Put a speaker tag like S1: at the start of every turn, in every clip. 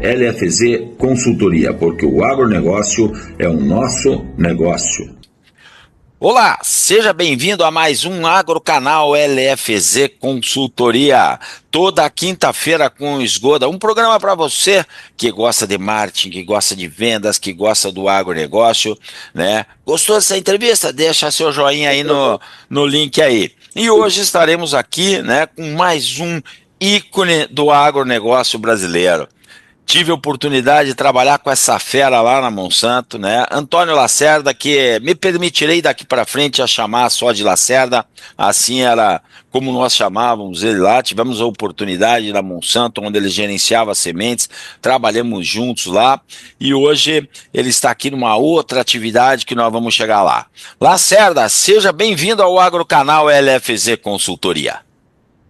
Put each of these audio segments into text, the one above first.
S1: LFZ Consultoria, porque o agronegócio é o nosso negócio.
S2: Olá, seja bem-vindo a mais um Agrocanal LFZ Consultoria, toda quinta-feira com o Esgoda, um programa para você que gosta de marketing, que gosta de vendas, que gosta do agronegócio, né? Gostou dessa entrevista? Deixa seu joinha aí no link aí. E hoje estaremos aqui, né, com mais um ícone do agronegócio brasileiro. Tive a oportunidade de trabalhar com essa fera lá na Monsanto, né? Antônio Lacerda, que me permitirei daqui para frente a chamar só de Lacerda, assim era como nós chamávamos ele lá. Tivemos a oportunidade na Monsanto, onde ele gerenciava sementes, trabalhamos juntos lá e hoje ele está aqui numa outra atividade que nós vamos chegar lá. Lacerda, seja bem-vindo ao Agrocanal LFZ Consultoria.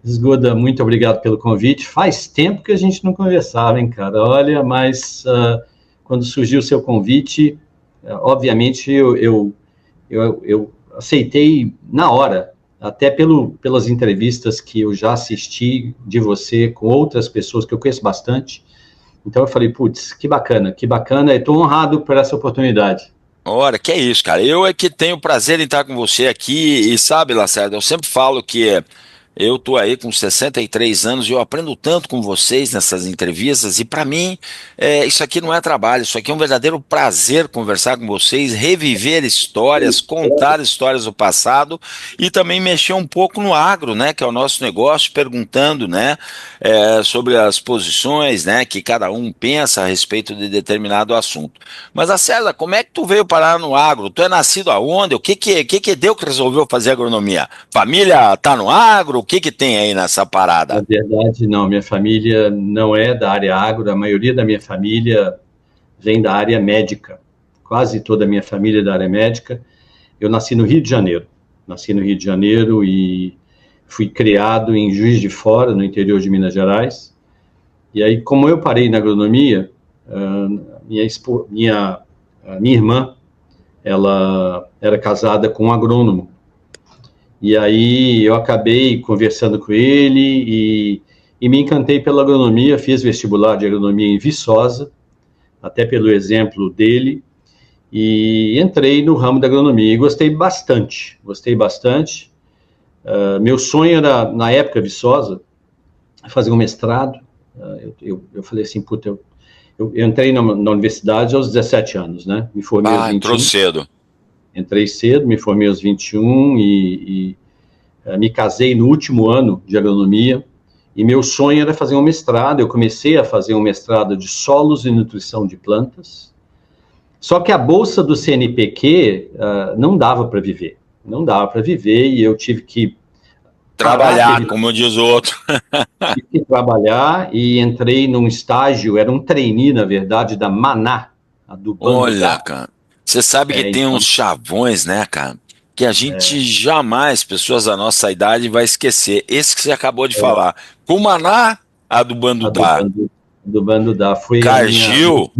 S3: Esgoda, muito obrigado pelo convite. Faz tempo que a gente não conversava, hein, cara? Olha, mas quando surgiu o seu convite, obviamente eu aceitei na hora, até pelas entrevistas que eu já assisti de você com outras pessoas que eu conheço bastante. Então eu falei, putz, que bacana, eu estou honrado por essa oportunidade.
S2: Ora, que é isso, cara. Eu é que tenho o prazer em estar com você aqui e sabe, Lacerda, eu sempre falo que eu tô aí com 63 anos e eu aprendo tanto com vocês nessas entrevistas e para mim isso aqui não é trabalho, isso aqui é um verdadeiro prazer conversar com vocês, reviver histórias, contar histórias do passado e também mexer um pouco no agro, né, que é o nosso negócio, perguntando, né, sobre as posições, né, que cada um pensa a respeito de determinado assunto. Mas, Lacerda, como é que tu veio parar no agro? Tu é nascido aonde? O que deu que resolveu fazer agronomia? Família tá no agro? O que tem aí nessa parada?
S3: Na verdade, não, minha família não é da área agro, a maioria da minha família vem da área médica, quase toda a minha família é da área médica. Eu nasci no Rio de Janeiro e fui criado em Juiz de Fora, no interior de Minas Gerais, e aí, como eu parei na agronomia, minha irmã, ela era casada com um agrônomo. E aí eu acabei conversando com ele e me encantei pela agronomia, fiz vestibular de agronomia em Viçosa, até pelo exemplo dele, e entrei no ramo da agronomia e gostei bastante. Meu sonho era, na época, Viçosa, fazer um mestrado. Eu falei assim, puta, eu entrei na universidade aos 17 anos, né? Me formei aos 21.
S2: Entrou cedo.
S3: Entrei cedo, me formei aos 21 e me casei no último ano de agronomia e meu sonho era fazer um mestrado. Eu comecei a fazer um mestrado de solos e nutrição de plantas, só que a bolsa do CNPq não dava para viver, e eu tive que
S2: trabalhar, como diz o outro.
S3: Tive que trabalhar e entrei num estágio, era um trainee, na verdade, da Maná, adubando.
S2: Olha, cara, você sabe que tem uns chavões, né, cara, que a gente jamais, pessoas da nossa idade, vai esquecer. Esse que você acabou de falar. Com Maná, adubando dá.
S3: Adubando dá. Foi
S2: Cargill.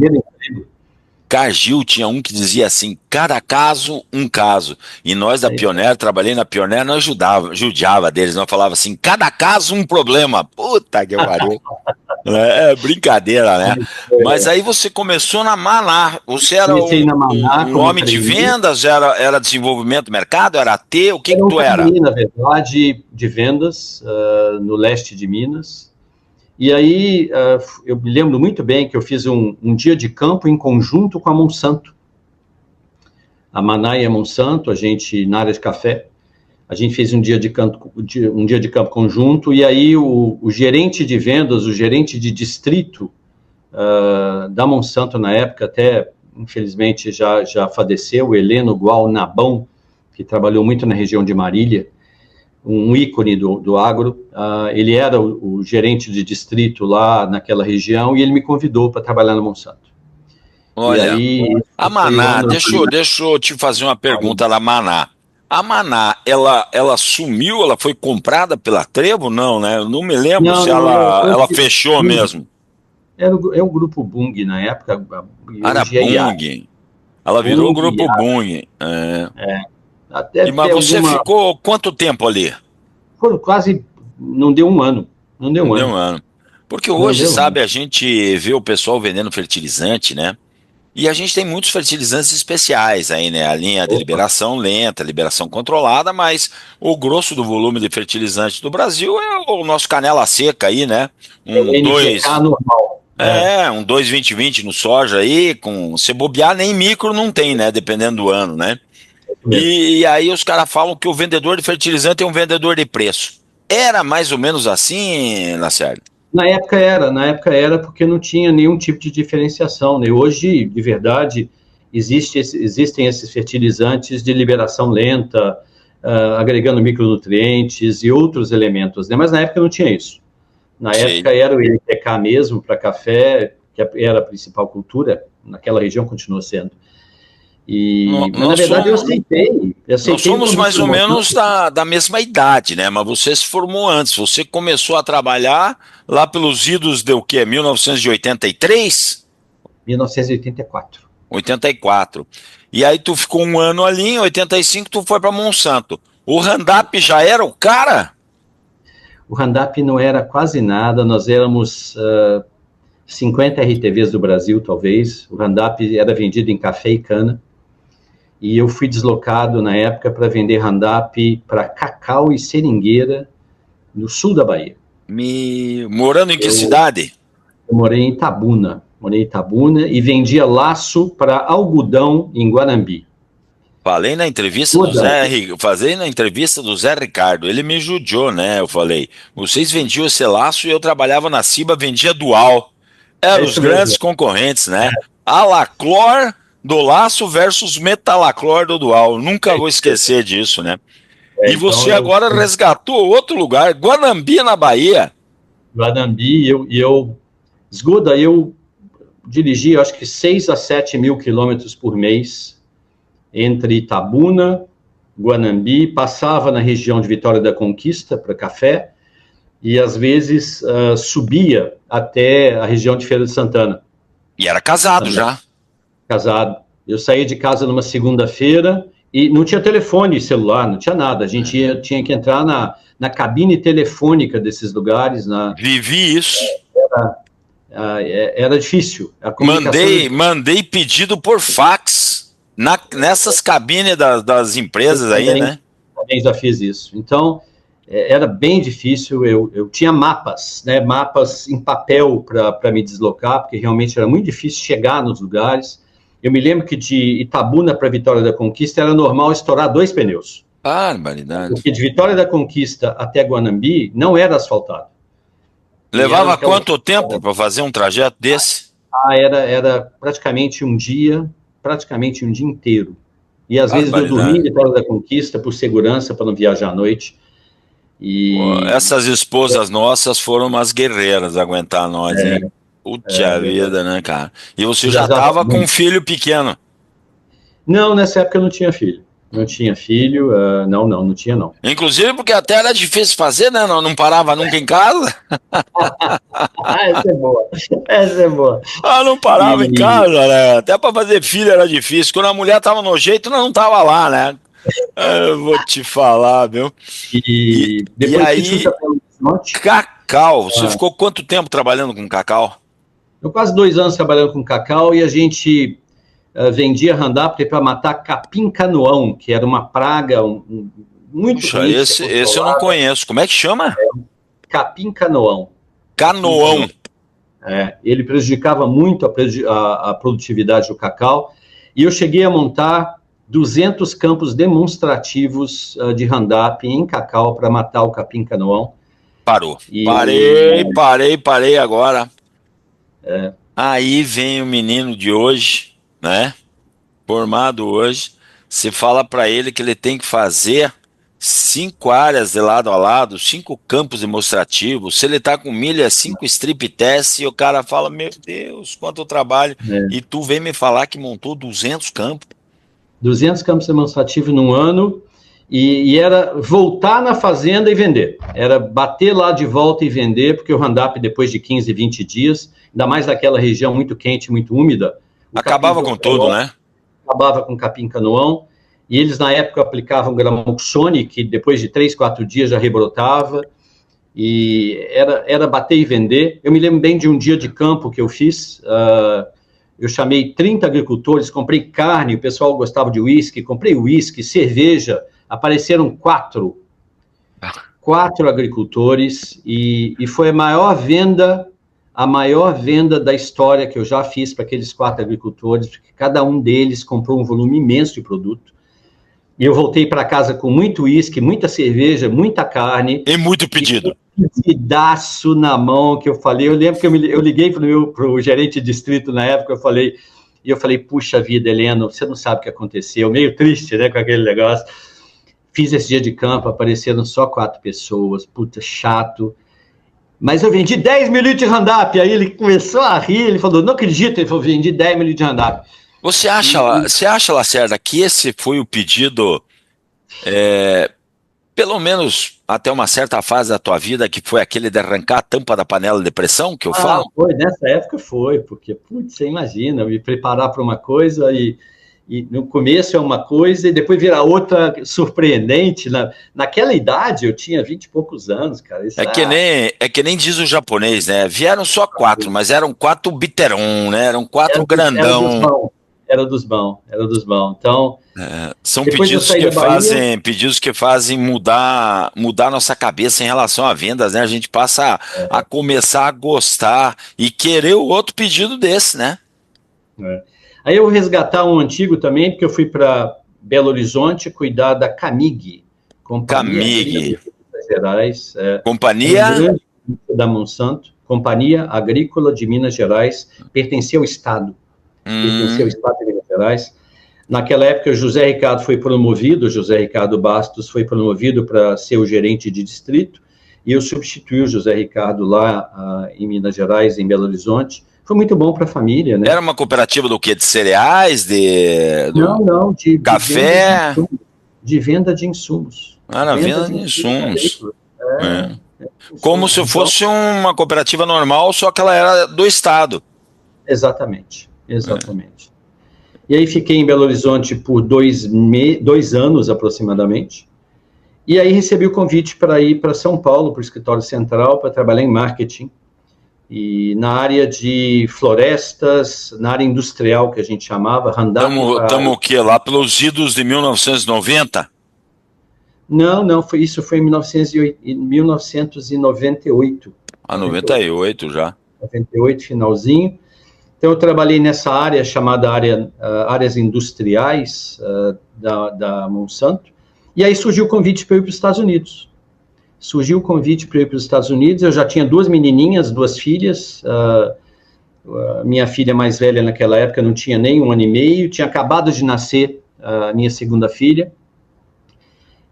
S2: Cargill tinha um que dizia assim, cada caso, um caso. E nós da Pioneer, trabalhei na Pioneer, nós judiava deles, nós falava assim, cada caso, um problema. Puta que pariu. É brincadeira, né? Mas aí você começou na Maná. Você era um homem de vendas? Era desenvolvimento do mercado? Era AT? O que tu era?
S3: Na verdade, de vendas, no leste de Minas. E aí, eu me lembro muito bem que eu fiz um dia de campo em conjunto com a Monsanto. A Maná e a Monsanto, a gente, na área de café, a gente fez um dia de campo conjunto, e aí o gerente de vendas, o gerente de distrito da Monsanto na época, até infelizmente já faleceu, o Heleno Gual Nabão, que trabalhou muito na região de Marília, um ícone do agro, ele era o gerente de distrito lá naquela região, e ele me convidou para trabalhar na Monsanto.
S2: Olha, a Maná, deixa eu te fazer uma pergunta da Maná. A Maná, ela sumiu, ela foi comprada pela Trevo? Não, né? Eu não me lembro se ela fechou mesmo.
S3: É o grupo Bunge na época.
S2: Era Bunge. Ela virou o grupo Bunge. Mas você ficou quanto tempo ali?
S3: Quase, não deu um ano.
S2: Não deu um ano. Porque
S3: Não
S2: hoje,
S3: deu.
S2: sabe, a gente vê o pessoal vendendo fertilizante, né? E a gente tem muitos fertilizantes especiais aí, né? A linha de
S3: Opa,
S2: liberação lenta, liberação controlada, mas o grosso do volume de fertilizante do Brasil é o nosso canela seca aí, né?
S3: é o
S2: Um
S3: NPK
S2: 2,
S3: normal.
S2: um 2,20,20 no soja aí, com se bobear nem micro não tem, né? Dependendo do ano, né?
S3: Isso mesmo.
S2: E aí os caras falam que o vendedor de fertilizante é um vendedor de preço. Era mais ou menos assim, Lacerda?
S3: Na época era porque não tinha nenhum tipo de diferenciação, né? Hoje, de verdade, existem esses fertilizantes de liberação lenta, agregando micronutrientes e outros elementos, né? Mas na época não tinha isso. Na
S2: Sei.
S3: época era o NPK mesmo para café, que era a principal cultura, naquela região continua sendo. Mas na
S2: Nós
S3: verdade eu
S2: somos,
S3: aceitei, eu
S2: nós
S3: aceitei
S2: somos
S3: quando
S2: mais
S3: fui
S2: ou
S3: montando
S2: menos da mesma idade, né? Mas você se formou antes. Você começou a trabalhar lá pelos idos de o quê? 1983?
S3: em 1984.
S2: 84. E aí tu ficou um ano ali, em 85 tu foi para Monsanto. O Randap já era o cara?
S3: O Randap não era quase nada, nós éramos 50 RTVs do Brasil, talvez. O Randap era vendido em café e cana. E eu fui deslocado na época para vender Randap para cacau e seringueira no sul da Bahia.
S2: Morando em que
S3: Eu,
S2: cidade?
S3: eu morei em Itabuna e vendia laço para algodão em Guanambi.
S2: Falei na entrevista do
S3: Toda,
S2: Falei na entrevista do Zé Ricardo, ele me judiou, né? Eu falei, vocês vendiam esse laço e eu trabalhava na Ciba, vendia dual.
S3: é
S2: Eram os
S3: isso
S2: grandes
S3: mesmo.
S2: concorrentes, né? Alaclor do laço versus Metalaclor do dual. Nunca
S3: É
S2: vou
S3: isso mesmo.
S2: esquecer disso, né? E
S3: Então
S2: você
S3: eu
S2: agora resgatou outro lugar, Guanambi, na Bahia.
S3: Guanambi, Esgoda, eu dirigi, acho que 6 a 7 mil quilômetros por mês entre Itabuna, Guanambi, passava na região de Vitória da Conquista para café e às vezes subia até a região de Feira de Santana
S2: E era casado
S3: também,
S2: já.
S3: casado. Eu saí de casa numa segunda-feira e não tinha telefone celular, não tinha nada. A gente tinha que entrar na cabine telefônica desses lugares,
S2: Vivi isso.
S3: era difícil. A comunicação
S2: Mandei pedido por fax nessas cabines das
S3: eu
S2: empresas aí,
S3: também,
S2: né?
S3: também já fiz isso. Então, era bem difícil. Eu tinha mapas, né, mapas em papel para me deslocar, porque realmente era muito difícil chegar nos lugares. Eu me lembro que de Itabuna para Vitória da Conquista era normal estourar 2 pneus,
S2: Barbaridade.
S3: porque de Vitória da Conquista até Guanambi não era asfaltado. E eram
S2: Levava
S3: aquelas.
S2: quanto tempo para fazer um trajeto desse?
S3: Era praticamente um dia inteiro. E às vezes eu dormia em
S2: Barbaridade.
S3: Vitória da Conquista por segurança, para não viajar à noite.
S2: Pô,
S3: E
S2: essas esposas nossas foram umas guerreiras aguentar nós, hein? Puta
S3: verdade.
S2: vida, né, cara? E você já
S3: Viajava
S2: tava com um
S3: muito.
S2: filho pequeno.
S3: Não, nessa época eu não tinha filho. Não tinha filho, não tinha não.
S2: Inclusive porque até era difícil fazer, né? Não parava nunca em casa.
S3: Essa é boa. Essa é boa.
S2: Ah, não parava em
S3: E,
S2: casa, né? Até para fazer filho era difícil. Quando a mulher tava no jeito, não tava lá, né? Eu vou te falar, viu? E,
S3: e
S2: e
S3: depois que fui para
S2: aí,
S3: Belo Horizonte,
S2: cacau. Você ficou quanto tempo trabalhando com cacau?
S3: eu quase 2 anos trabalhando com cacau e a gente vendia Roundup para matar capim-canoão, que era uma praga muito
S2: Puxa,
S3: ruim de ser
S2: esse eu não
S3: controlada.
S2: conheço. Como é que chama?
S3: Capim-canoão.
S2: Canoão.
S3: Ele prejudicava muito a produtividade do cacau. E eu cheguei a montar 200 campos demonstrativos de Roundup em cacau para matar o capim-canoão.
S2: Parou.
S3: E
S2: Parei agora. Aí vem o menino de hoje, né? Formado hoje. Se fala para ele que ele tem que fazer 5 áreas de lado a lado, 5 campos demonstrativos. Se ele tá com milha, 5 strip tests, e o cara fala, meu Deus, quanto trabalho. E tu vem me falar que montou 200 campos.
S3: 200 campos demonstrativos num ano, e era voltar na fazenda e vender. Era bater lá de volta e vender, porque o Roundup, depois de 15, 20 dias, ainda mais naquela região muito quente, muito úmida,
S2: Acabava com tudo, né?
S3: acabava com capim-canoão, e eles na época aplicavam gramoxone, que depois de 3, 4 dias já rebrotava, e era bater e vender. Eu me lembro bem de um dia de campo que eu fiz, eu chamei 30 agricultores, comprei carne, o pessoal gostava de uísque, comprei uísque, cerveja, apareceram 4 agricultores, e foi a maior venda da história que eu já fiz para aqueles 4 agricultores, porque cada um deles comprou um volume imenso de produto. E eu voltei para casa com muito uísque, muita cerveja, muita carne.
S2: E muito pedido.
S3: E um pedaço na mão que eu falei. Eu lembro que eu liguei para o gerente de distrito na época, eu falei, puxa vida, Heleno, você não sabe o que aconteceu. Meio triste, né, com aquele negócio. Fiz esse dia de campo, apareceram só 4 pessoas, puta, chato. Mas eu vendi 10 mil litros de Roundup. Aí ele começou a rir, ele falou, não acredito, ele falou, vendi 10 mil litros de Roundup.
S2: Você acha, Lacerda, que esse foi o pedido, pelo menos até uma certa fase da tua vida, que foi aquele de arrancar a tampa da panela de pressão, que eu falo?
S3: Foi, nessa época foi, porque, putz, você imagina, me preparar para uma coisa e no começo é uma coisa e depois vira outra surpreendente. Naquela idade, eu tinha 20 e poucos anos, cara.
S2: É que nem diz o japonês, né? Vieram só 4, mas eram 4 biteron, né? Eram 4 grandão.
S3: Era dos bons. Então,
S2: são pedidos que fazem mudar nossa cabeça em relação a vendas, né? A gente passa a começar a gostar e querer o outro pedido desse, né?
S3: Aí eu vou resgatar um antigo também, porque eu fui para Belo Horizonte cuidar da Camig,
S2: Companhia
S3: Minas Gerais,
S2: Companhia
S3: da Monsanto, Companhia Agrícola de Minas Gerais, pertencia ao Estado. Pertencia ao Estado de Minas Gerais. Naquela época, o José Ricardo Bastos foi promovido para ser o gerente de distrito, e eu substituí o José Ricardo lá em Minas Gerais, em Belo Horizonte. Foi muito bom para a família, né?
S2: Era uma cooperativa do quê? De cereais?
S3: Não, de
S2: café?
S3: De venda de insumos.
S2: Na venda de insumos. Como se fosse uma cooperativa normal, só que ela era do Estado.
S3: Exatamente. E aí fiquei em Belo Horizonte por 2 anos aproximadamente, e aí recebi o convite para ir para São Paulo, para o escritório central, para trabalhar em marketing, e na área de florestas, na área industrial que a gente chamava, Roundup.
S2: Estamos o quê? Lá pelos idos de 1990?
S3: Não, isso foi em 1998.
S2: 98 já.
S3: 98, finalzinho. Então, eu trabalhei nessa área chamada áreas industriais da Monsanto, e aí surgiu o convite para eu ir para os Estados Unidos. Eu já tinha 2 menininhas, 2 filhas, minha filha mais velha naquela época não tinha nem 1 ano e meio, tinha acabado de nascer a minha segunda filha,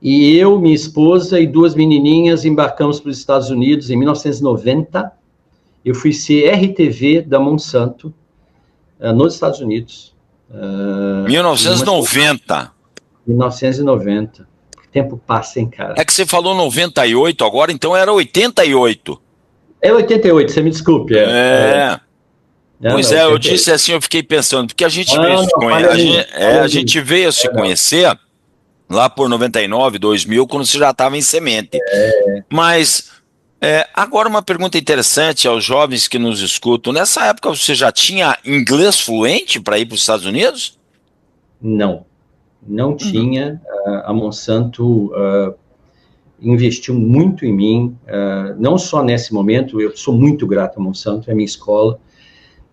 S3: e eu, minha esposa e 2 menininhas embarcamos para os Estados Unidos em 1990, eu fui ser RTV da Monsanto, nos Estados Unidos.
S2: 1990?
S3: 1990. O tempo passa, hein, cara?
S2: É que você falou 98 agora, então era 88.
S3: É 88, você me desculpe.
S2: Pois eu disse assim, eu fiquei pensando, porque a gente veio se conhecer lá por 99, 2000, quando você já estava em semente. Mas... agora uma pergunta interessante aos jovens que nos escutam. Nessa época você já tinha inglês fluente para ir para os Estados Unidos?
S3: Não tinha. A Monsanto investiu muito em mim, não só nesse momento, eu sou muito grato à Monsanto, é a minha escola,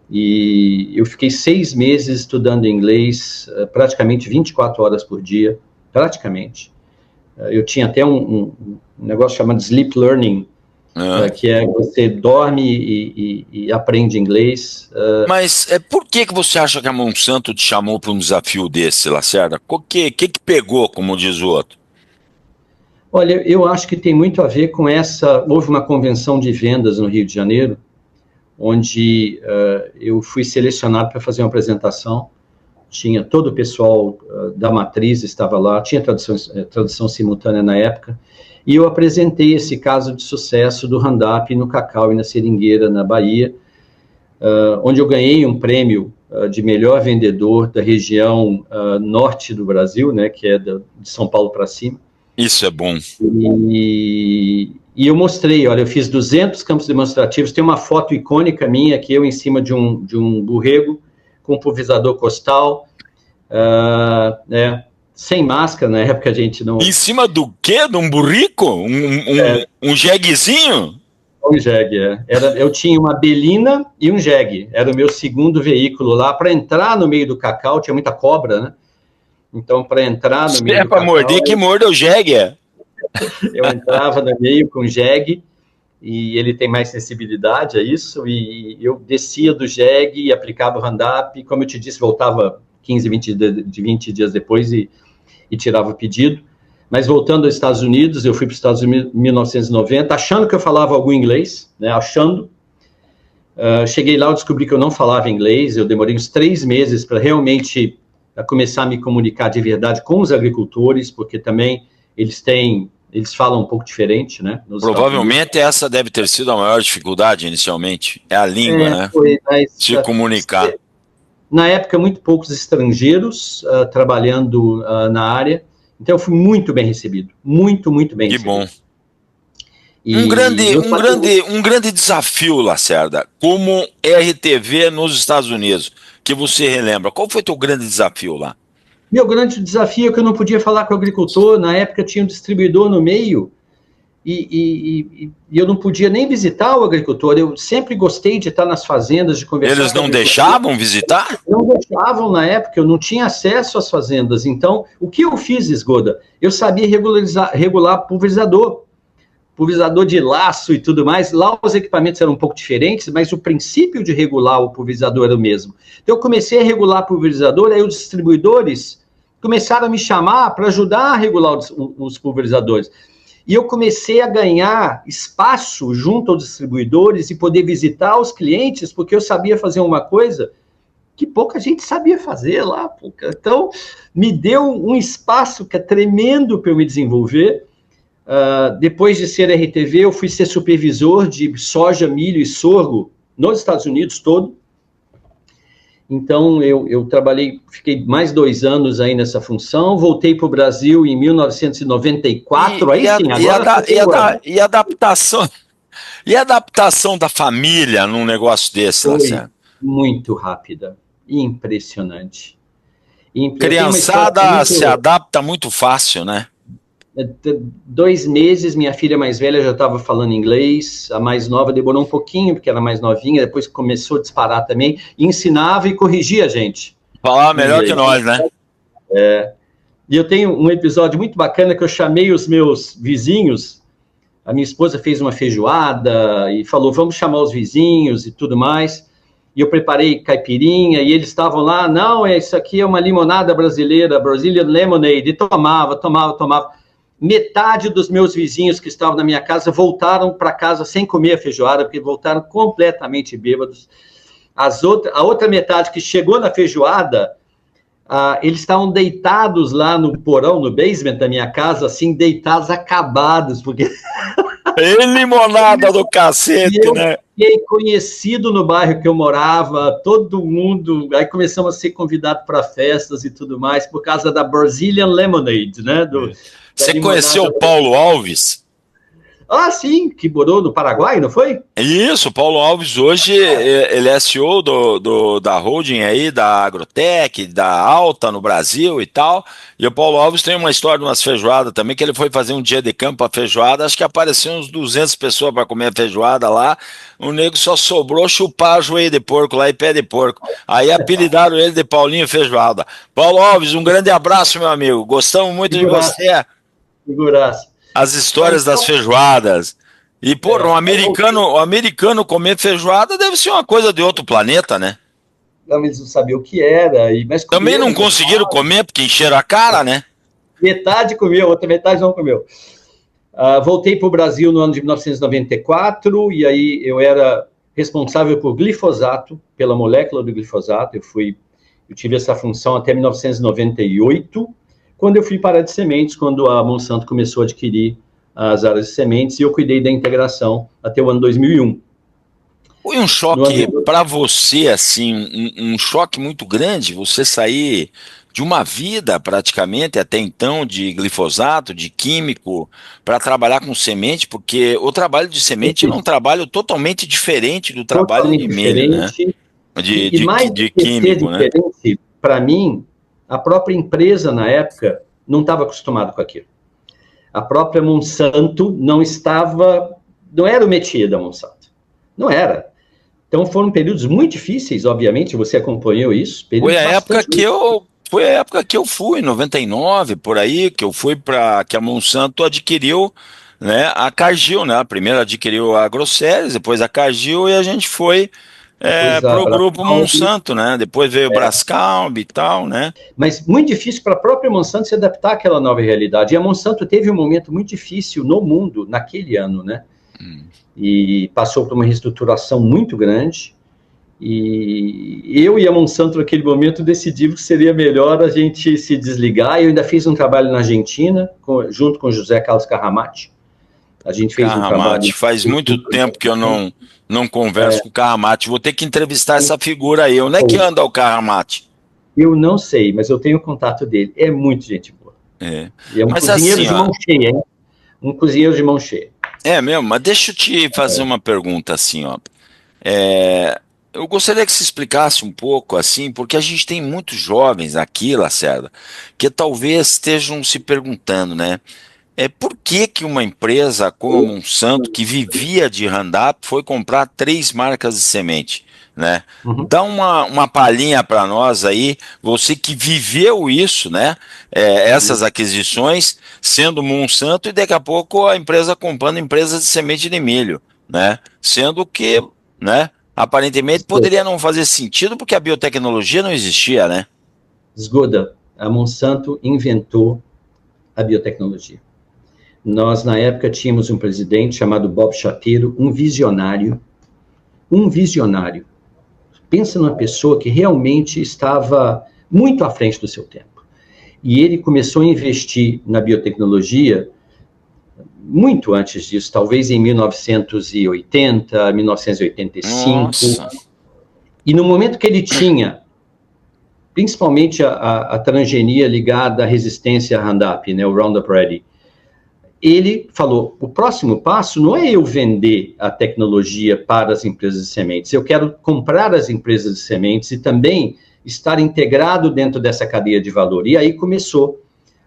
S3: e eu fiquei 6 meses estudando inglês, praticamente 24 horas por dia, praticamente. Eu tinha até um negócio chamado Sleep Learning, que é você dorme e aprende inglês.
S2: Mas por que você acha que a Monsanto te chamou para um desafio desse, Lacerda? O que pegou, como diz o outro?
S3: Olha, eu acho que tem muito a ver com houve uma convenção de vendas no Rio de Janeiro, onde eu fui selecionado para fazer uma apresentação, tinha todo o pessoal da matriz estava lá, tinha tradução simultânea na época, e eu apresentei esse caso de sucesso do Roundup no cacau e na seringueira, na Bahia, onde eu ganhei um prêmio de melhor vendedor da região norte do Brasil, né, que é de São Paulo para cima.
S2: Isso é bom.
S3: E eu mostrei, olha, eu fiz 200 campos demonstrativos, tem uma foto icônica minha aqui, eu em cima de um borrego, com um pulverizador costal, sem máscara, na época a gente não...
S2: Em cima do quê? De um burrico? Um jeguezinho?
S3: Um jegue, eu tinha uma Belina e um jegue, era o meu segundo veículo lá, para entrar no meio do cacau, tinha muita cobra, né? Então, para entrar no meio do
S2: para
S3: cacau...
S2: morder, que morda o jegue,
S3: Eu entrava no meio com o jegue, e ele tem mais sensibilidade a isso, e eu descia do jegue e aplicava o hand-up, como eu te disse, voltava 15, 20 dias depois e tirava o pedido. Mas voltando aos Estados Unidos, eu fui para os Estados Unidos em 1990, achando que eu falava algum inglês, né, achando. Cheguei lá, eu descobri que eu não falava inglês, eu demorei uns 3 meses para realmente começar a me comunicar de verdade com os agricultores, porque também eles falam um pouco diferente, né?
S2: Provavelmente essa deve ter sido a maior dificuldade inicialmente, é a língua, né? Se comunicar.
S3: Na época, muito poucos estrangeiros trabalhando na área, então eu fui muito bem recebido, muito bem recebido.
S2: Que bom. Um grande desafio, Lacerda, como RTV nos Estados Unidos, que você relembra. Qual foi o teu grande desafio lá?
S3: Meu grande desafio é que eu não podia falar com o agricultor. Na época tinha um distribuidor no meio e eu não podia nem visitar o agricultor. Eu sempre gostei de estar nas fazendas, de conversar.
S2: Eles não deixavam visitar?
S3: Não deixavam na época, eu não tinha acesso às fazendas. Então, o que eu fiz, Esgoda? Eu sabia regular pulverizador de laço e tudo mais. Lá os equipamentos eram um pouco diferentes, mas o princípio de regular o pulverizador era o mesmo. Então eu comecei a regular pulverizador, aí os distribuidores começaram a me chamar para ajudar a regular os pulverizadores. E eu comecei a ganhar espaço junto aos distribuidores e poder visitar os clientes, porque eu sabia fazer uma coisa que pouca gente sabia fazer lá. Então, me deu um espaço que é tremendo para eu me desenvolver. Depois de ser RTV, eu fui ser supervisor de soja, milho e sorgo nos Estados Unidos todo. Então, eu trabalhei, fiquei mais 2 anos aí nessa função, voltei para o Brasil em 1994,
S2: E a adaptação da família num negócio desse,
S3: foi
S2: Lacerda?
S3: Muito rápida, impressionante.
S2: Criançada se adapta muito fácil, né?
S3: 2 meses, minha filha mais velha já estava falando inglês, a mais nova demorou um pouquinho, porque era mais novinha, depois começou a disparar também, e ensinava e corrigia a gente.
S2: Falava melhor que nós, né?
S3: E eu tenho um episódio muito bacana que eu chamei os meus vizinhos, a minha esposa fez uma feijoada e falou, vamos chamar os vizinhos e tudo mais, e eu preparei caipirinha, e eles estavam lá, não, isso aqui é uma limonada brasileira, Brazilian Lemonade, e tomava. Metade dos meus vizinhos que estavam na minha casa voltaram para casa sem comer a feijoada, porque voltaram completamente bêbados. A outra metade que chegou na feijoada, eles estavam deitados lá no porão, no basement da minha casa, assim, deitados, acabados, porque...
S2: Limonada do cacete, né?
S3: Fiquei conhecido no bairro que eu morava, todo mundo... Aí começamos a ser convidados para festas e tudo mais, por causa da Brazilian Lemonade, né?
S2: Você conheceu o Paulo Alves?
S3: Ah, sim, que morou no Paraguai, não foi?
S2: Isso, o Paulo Alves hoje, ele é CEO da holding aí, da Agrotec, da Alta no Brasil e tal, e o Paulo Alves tem uma história de umas feijoadas também, que ele foi fazer um dia de campo a feijoada, acho que apareceu uns 200 pessoas para comer a feijoada lá, o nego só sobrou chupar joelho de porco lá e pé de porco, aí apelidaram ele de Paulinho Feijoada. Paulo Alves, um grande abraço, meu amigo, gostamos muito de você.
S3: Figuraça.
S2: As histórias das feijoadas. E, porra, o americano comer feijoada deve ser uma coisa de outro planeta, né?
S3: Não, eles não sabiam o que era. Mas
S2: também não conseguiram comer, porque encheram a cara, né?
S3: Metade comeu, outra metade não comeu. Voltei para o Brasil no ano de 1994, e aí eu era responsável por glifosato, pela molécula do glifosato. Eu tive essa função até 1998, quando eu fui para a de sementes, quando a Monsanto começou a adquirir as áreas de sementes, e eu cuidei da integração até o ano 2001.
S2: Foi um choque para você, assim, um choque muito grande, você sair de uma vida praticamente até então de glifosato, de químico, para trabalhar com semente, porque o trabalho de semente é um trabalho totalmente diferente do trabalho de
S3: Totalmente
S2: milho, né?
S3: diferente. E mais do
S2: De
S3: que ser
S2: químico, né?
S3: diferente, para mim, a própria empresa na época não estava acostumada com aquilo. A própria Monsanto não era o métier da Monsanto. Não era. Então foram períodos muito difíceis, obviamente, você acompanhou isso.
S2: Foi a época que eu fui, em 99, por aí, que eu fui para que a Monsanto adquiriu, né, a Cargill, né? Primeiro adquiriu a Agroceres, depois a Cargill e a gente foi
S3: Depois
S2: para o
S3: a
S2: grupo Monsanto, né? Depois veio o Brascalb e tal, né?
S3: Mas muito difícil para a própria Monsanto se adaptar àquela nova realidade. E a Monsanto teve um momento muito difícil no mundo naquele ano, né? E passou por uma reestruturação muito grande. E eu e a Monsanto, naquele momento, decidimos que seria melhor a gente se desligar. Eu ainda fiz um trabalho na Argentina, junto com o José Carlos Carramati. A gente fez um trabalho...
S2: Faz muito tempo que eu não converso com o Carramati. Vou ter que entrevistar essa figura aí. Onde é que anda o Carramati?
S3: Eu não sei, mas eu tenho o contato dele. É muito gente boa. E é um
S2: Mas
S3: cozinheiro
S2: assim,
S3: de mão cheia, hein? Um cozinheiro de mão cheia.
S2: É mesmo, mas deixa eu te fazer uma pergunta assim, ó. Eu gostaria que você explicasse um pouco assim, porque a gente tem muitos jovens aqui, Lacerda, que talvez estejam se perguntando, né? Por que que uma empresa como a Monsanto, que vivia de Roundup, foi comprar 3 marcas de semente, né? Dá uma palhinha para nós aí, você que viveu isso, né? Essas aquisições, sendo Monsanto, e daqui a pouco a empresa comprando empresas de semente de milho, né? Sendo que, né? Aparentemente poderia não fazer sentido porque a biotecnologia não existia, né?
S3: Zgoda, a Monsanto inventou a biotecnologia. Nós, na época, tínhamos um presidente chamado Bob Shapiro, um visionário. Um visionário. Pensa numa pessoa que realmente estava muito à frente do seu tempo. E ele começou a investir na biotecnologia muito antes disso, talvez em 1980, 1985.
S2: Nossa.
S3: E no momento que ele tinha, principalmente a transgenia ligada à resistência a Roundup, né, o Roundup Ready, ele falou, o próximo passo não é eu vender a tecnologia para as empresas de sementes, eu quero comprar as empresas de sementes e também estar integrado dentro dessa cadeia de valor. E aí começou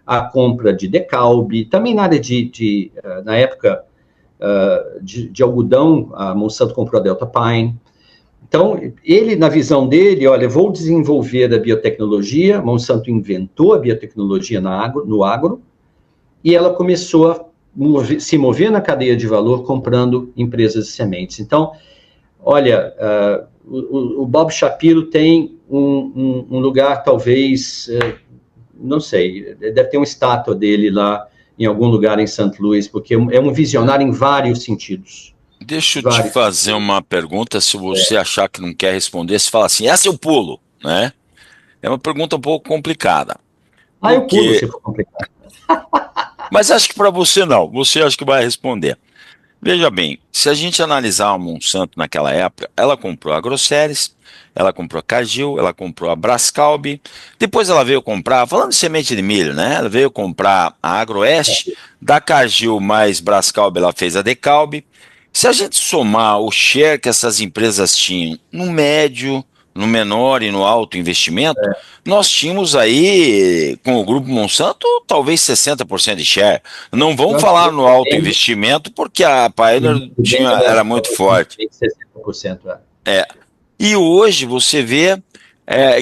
S3: a compra de DeKalb, também na área na época, de algodão, a Monsanto comprou a Delta Pine. Então, ele, na visão dele, olha, vou desenvolver a biotecnologia, Monsanto inventou a biotecnologia no agro, e ela começou a se mover na cadeia de valor comprando empresas de sementes. Então, olha, o Bob Shapiro tem um lugar, talvez, não sei, deve ter uma estátua dele lá em algum lugar em St. Louis, porque é um visionário em vários sentidos.
S2: Deixa eu te fazer uma pergunta, se você achar que não quer responder, você fala assim, essa eu pulo, né? É uma pergunta um pouco complicada.
S3: Eu pulo se for complicado.
S2: Mas acho que para você não, você acha que vai responder. Veja bem, se a gente analisar a Monsanto naquela época, ela comprou a Agroceres, ela comprou a Cargill, ela comprou a Brascalb, depois ela veio comprar, falando de semente de milho, né? Ela veio comprar a Agroeste, da Cargill mais Brascalb ela fez a DeKalb. Se a gente somar o share que essas empresas tinham no médio, no menor e no alto investimento, nós tínhamos aí, com o Grupo Monsanto, talvez 60% de share. Não vamos falar no alto investimento, porque a Pioneer era muito forte.
S3: 60%,
S2: E hoje você vê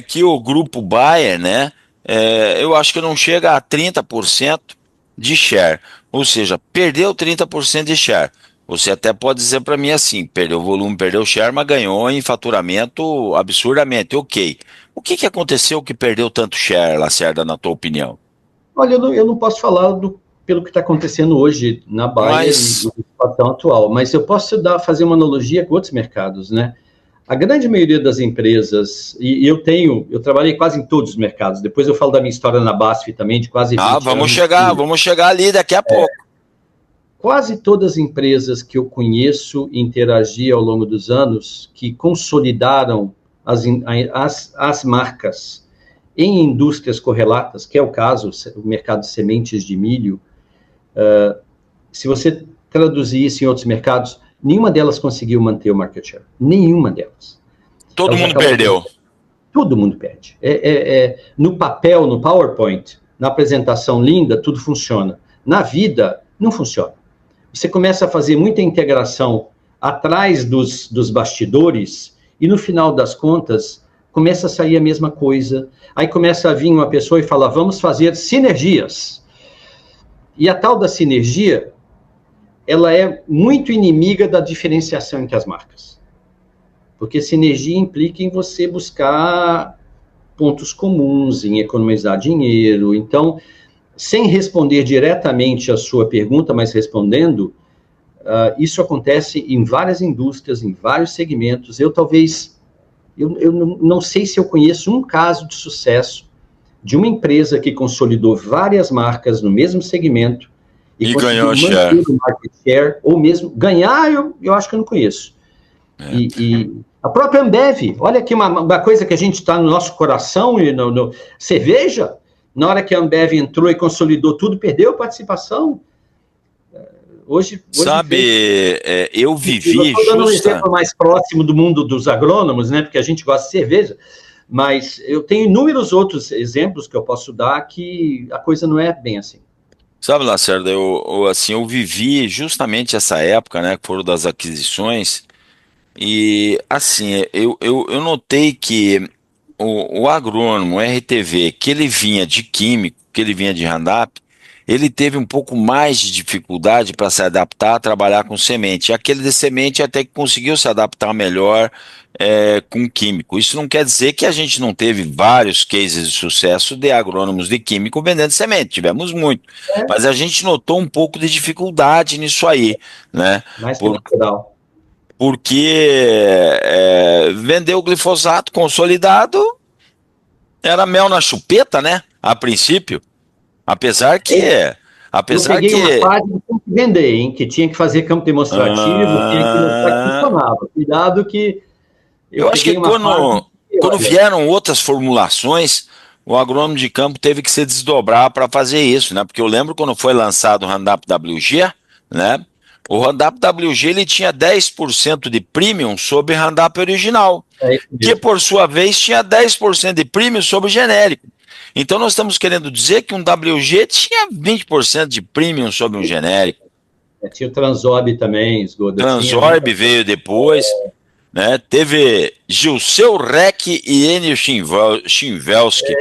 S2: que o Grupo Bayer, né, eu acho que não chega a 30% de share. Ou seja, perdeu 30% de share. Você até pode dizer para mim assim, perdeu volume, perdeu share, mas ganhou em faturamento absurdamente, ok. O que aconteceu que perdeu tanto share, Lacerda, na tua opinião?
S3: Olha, eu não posso falar pelo que está acontecendo hoje na Bayer e na situação atual, mas eu posso fazer uma analogia com outros mercados, né? A grande maioria das empresas, e eu trabalhei quase em todos os mercados, depois eu falo da minha história na BASF também, de quase 20 anos.
S2: Vamos chegar ali daqui a pouco.
S3: Quase todas as empresas que eu conheço e interagi ao longo dos anos, que consolidaram as marcas, em indústrias correlatas, que é o caso, o mercado de sementes de milho, se você traduzir isso em outros mercados, nenhuma delas conseguiu manter o market share. Nenhuma delas.
S2: Todo mundo perdeu.
S3: Todo mundo perde. No papel, no PowerPoint, na apresentação linda, tudo funciona. Na vida, não funciona. Você começa a fazer muita integração atrás dos bastidores e, no final das contas, começa a sair a mesma coisa. Aí começa a vir uma pessoa e fala, vamos fazer sinergias. E a tal da sinergia, ela é muito inimiga da diferenciação entre as marcas. Porque sinergia implica em você buscar pontos comuns, em economizar dinheiro. Então, sem responder diretamente a sua pergunta, mas respondendo, isso acontece em várias indústrias, em vários segmentos. Eu não sei se eu conheço um caso de sucesso de uma empresa que consolidou várias marcas no mesmo segmento e
S2: ganhou share.
S3: O market share, ou mesmo ganhar, eu acho que eu não conheço. E a própria Ambev, olha aqui uma coisa que a gente está no nosso coração, e no cerveja, na hora que a Ambev entrou e consolidou tudo, perdeu a participação. Hoje
S2: sabe, eu vivi... Eu
S3: estou dando um exemplo mais próximo do mundo dos agrônomos, né, porque a gente gosta de cerveja, mas eu tenho inúmeros outros exemplos que eu posso dar que a coisa não é bem assim.
S2: Sabe, Lacerda, eu vivi justamente essa época, né, que foram das aquisições, e assim, eu notei que o agrônomo, o RTV, que ele vinha de químico, que ele vinha de Roundup, ele teve um pouco mais de dificuldade para se adaptar a trabalhar com semente. Aquele de semente até que conseguiu se adaptar melhor com químico. Isso não quer dizer que a gente não teve vários cases de sucesso de agrônomos de químico vendendo semente. Tivemos muito. Mas a gente notou um pouco de dificuldade nisso aí, né?
S3: Mais que natural.
S2: Porque vender o glifosato consolidado era mel na chupeta, né? A princípio. Apesar que...
S3: eu peguei uma fase que tinha que vender, hein? Que tinha que fazer campo demonstrativo, tinha que mostrar que funcionava. Cuidado que...
S2: Eu acho que quando vieram outras formulações, o agrônomo de campo teve que se desdobrar para fazer isso, né? Porque eu lembro quando foi lançado o Roundup WG, né? O Roundup WG ele tinha 10% de premium sobre o Roundup original, que por sua vez tinha 10% de premium sobre o genérico. Então nós estamos querendo dizer que um WG tinha 20% de premium sobre um genérico.
S3: Tinha o Transorb também,
S2: Transorb veio depois, né? Teve Gilseu Rec e Enio Chinvelski,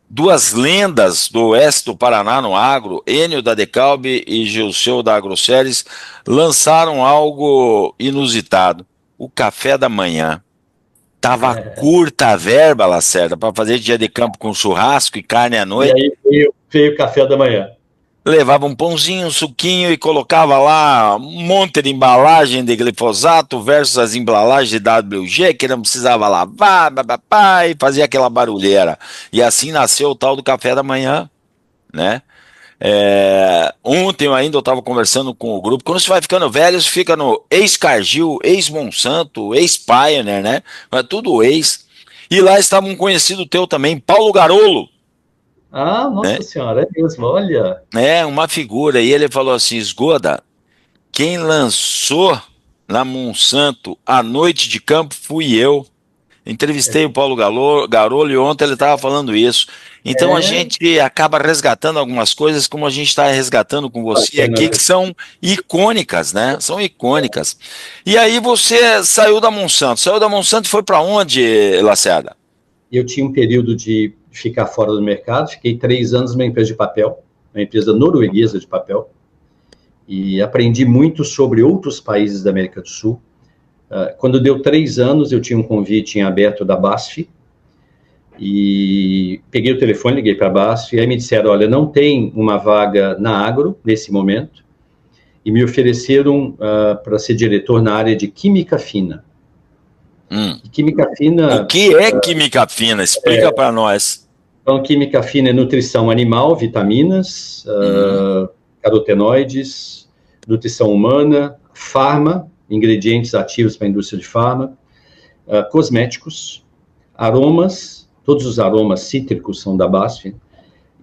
S2: duas lendas do oeste do Paraná no agro, Enio da Decalb e Gilseu da Agroceres, lançaram algo inusitado, o café da manhã. Tava curta a verba, Lacerda, para fazer dia de campo com churrasco e carne à noite.
S3: E aí veio o café da manhã.
S2: Levava um pãozinho, um suquinho e colocava lá um monte de embalagem de glifosato versus as embalagens de WG, que não precisava lavar, e fazia aquela barulheira. E assim nasceu o tal do café da manhã, né? Ontem eu estava conversando com o grupo. Quando você vai ficando velho, você fica no ex-Cargill, ex-Monsanto, ex-Pioneer, né? É tudo ex. E lá estava um conhecido teu também, Paulo Garolo.
S3: Ah, nossa senhora, é mesmo, olha.
S2: Uma figura. E ele falou assim, Esgoda, quem lançou na Monsanto a noite de campo fui eu. Entrevistei o Paulo Garolo e ontem ele estava falando isso. Então a gente acaba resgatando algumas coisas, como a gente está resgatando com você aqui, que são icônicas, né? São icônicas. E aí você saiu da Monsanto. Saiu da Monsanto e foi para onde, Lacerda?
S3: Eu tinha um período de ficar fora do mercado. Fiquei 3 anos numa empresa de papel, uma empresa norueguesa de papel. E aprendi muito sobre outros países da América do Sul. Quando deu 3 anos, eu tinha um convite em aberto da BASF, e peguei o telefone, liguei para a BASF, e aí me disseram, olha, não tem uma vaga na agro, nesse momento, e me ofereceram para ser diretor na área de química fina. Química fina...
S2: O que é química fina? Explica para nós.
S3: Então, química fina é nutrição animal, vitaminas, carotenoides, nutrição humana, farma, ingredientes ativos para a indústria de farma, cosméticos, aromas todos os aromas cítricos são da BASF,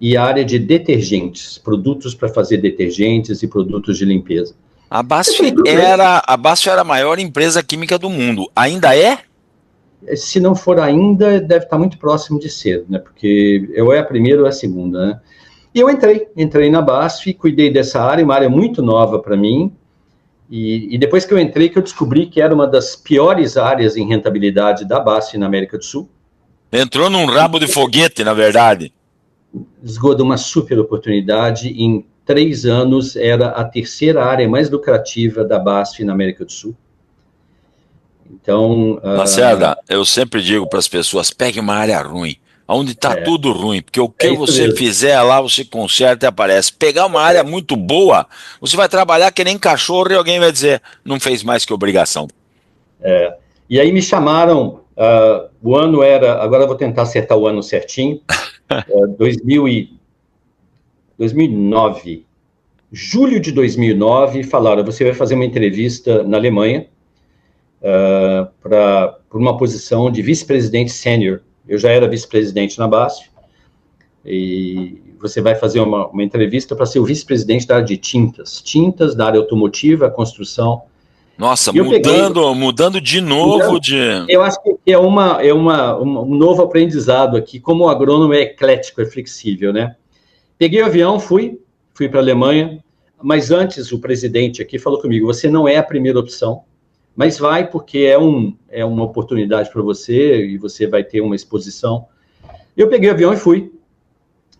S3: e a área de detergentes, produtos para fazer detergentes e produtos de limpeza.
S2: A BASF era a maior empresa química do mundo. Ainda é?
S3: Se não for ainda, deve estar muito próximo de ser, né? Porque ou é a primeira ou é a segunda, né? E eu entrei na BASF, cuidei dessa área, uma área muito nova para mim, e depois que eu entrei, que eu descobri que era uma das piores áreas em rentabilidade da BASF na América do Sul.
S2: Entrou num rabo de foguete, na verdade.
S3: Esgotou uma super oportunidade. Em 3 anos, era a terceira área mais lucrativa da BASF na América do Sul. Então...
S2: Lacerda, eu sempre digo para as pessoas, pegue uma área ruim, onde está tudo ruim, porque o que você
S3: mesmo.
S2: fizer lá, você conserta e aparece. Pegar uma área muito boa, você vai trabalhar que nem cachorro e alguém vai dizer, não fez mais que obrigação.
S3: E aí me chamaram, o ano era, agora eu vou tentar acertar o ano certinho, 2009, julho de 2009, falaram, você vai fazer uma entrevista na Alemanha por uma posição de vice-presidente sênior. Eu já era vice-presidente na BASF, e você vai fazer uma entrevista para ser o vice-presidente da área de tintas, da área automotiva, construção.
S2: Nossa, mudando de novo de...
S3: Eu acho que é um novo aprendizado aqui, como o agrônomo é eclético, é flexível, né? Peguei o avião, fui para a Alemanha, mas antes o presidente aqui falou comigo, você não é a primeira opção, mas vai porque é uma oportunidade para você e você vai ter uma exposição. Eu peguei o avião e fui.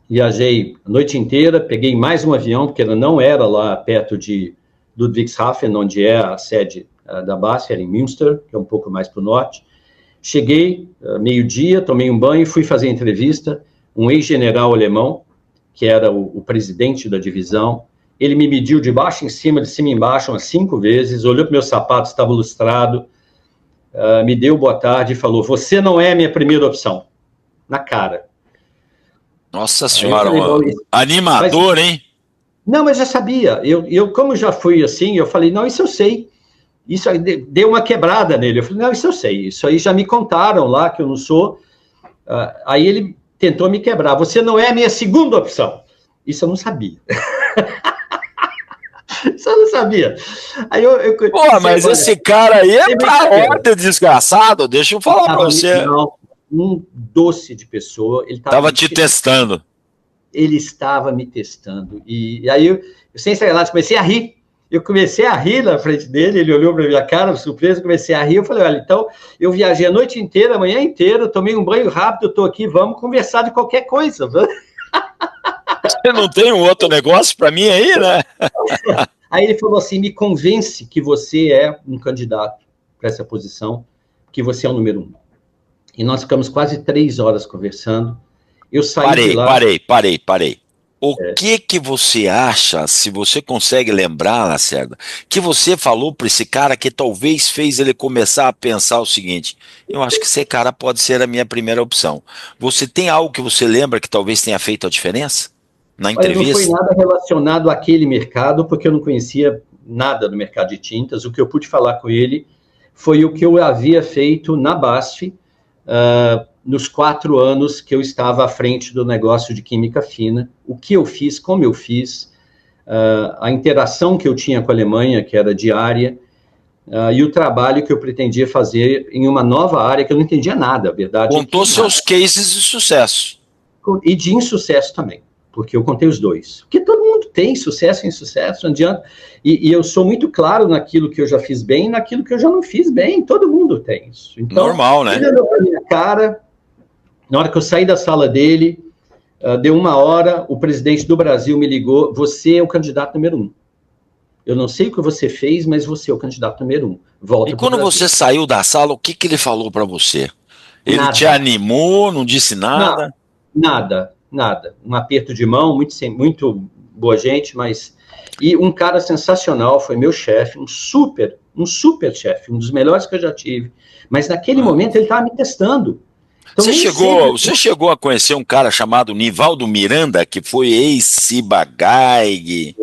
S3: Viajei a noite inteira, peguei mais um avião, porque ela não era lá perto de Ludwigshafen, onde é a sede da BASF, era em Münster, que é um pouco mais para o norte. Cheguei, meio-dia, tomei um banho, fui fazer entrevista, um ex-general alemão, que era o presidente da divisão, ele me mediu de baixo em cima, de cima em baixo, umas 5 vezes, olhou para meus sapatos, estava lustrado, me deu boa tarde e falou, você não é a minha primeira opção. Na cara.
S2: Nossa senhora, animador, hein?
S3: Não, mas já sabia. Eu como já fui assim, eu falei, não, isso eu sei. Isso aí deu uma quebrada nele. Eu falei, não, isso eu sei. Isso aí já me contaram lá que eu não sou. Aí ele tentou me quebrar. Você não é a minha segunda opção. Isso eu não sabia. Isso eu não sabia. Aí
S2: Pô, mas esse cara aí é pra ordem, desgraçado. Deixa eu falar pra você.
S3: Um doce de pessoa. Ele
S2: tava te testando.
S3: Ele estava me testando. E aí, eu sem sacanagem, comecei a rir. Eu comecei a rir na frente dele, ele olhou para minha cara, surpresa, comecei a rir. Eu falei, olha, então, eu viajei a noite inteira, a manhã inteira, tomei um banho rápido, estou aqui, vamos conversar de qualquer coisa.
S2: Você não tem um outro negócio para mim aí, né?
S3: Aí ele falou assim, me convence que você é um candidato para essa posição, que você é o número 1. E nós ficamos quase 3 horas conversando. Eu saí de lá...
S2: Parei. O que você acha, se você consegue lembrar, Lacerda, que você falou para esse cara que talvez fez ele começar a pensar o seguinte, eu acho que esse cara pode ser a minha primeira opção. Você tem algo que você lembra que talvez tenha feito a diferença na entrevista?
S3: Olha, não foi nada relacionado àquele mercado, porque eu não conhecia nada do mercado de tintas. O que eu pude falar com ele foi o que eu havia feito na BASF, nos 4 anos que eu estava à frente do negócio de química fina, o que eu fiz, como eu fiz, a interação que eu tinha com a Alemanha, que era diária, e o trabalho que eu pretendia fazer em uma nova área que eu não entendia nada, a verdade.
S2: Contou seus cases de sucesso.
S3: E de insucesso também, porque eu contei os dois. Porque todo mundo tem sucesso e insucesso, não adianta. E eu sou muito claro naquilo que eu já fiz bem e naquilo que eu já não fiz bem, todo mundo tem isso. Então,
S2: normal, né?
S3: Ele olhou para minha cara... Na hora que eu saí da sala dele, deu 1 hora, o presidente do Brasil me ligou, você é o candidato número 1. Eu não sei o que você fez, mas você é o candidato número 1. Volta.
S2: E quando você saiu da sala, o que ele falou para você? Ele
S3: nada.
S2: Te animou, não disse nada?
S3: Nada. Um aperto de mão, muito boa gente, mas... E um cara sensacional, foi meu chefe, um super chefe, um dos melhores que eu já tive. Mas naquele momento ele estava me testando. Então,
S2: você chegou a conhecer um cara chamado Nivaldo Miranda, que foi ex-Ciba-Geigy?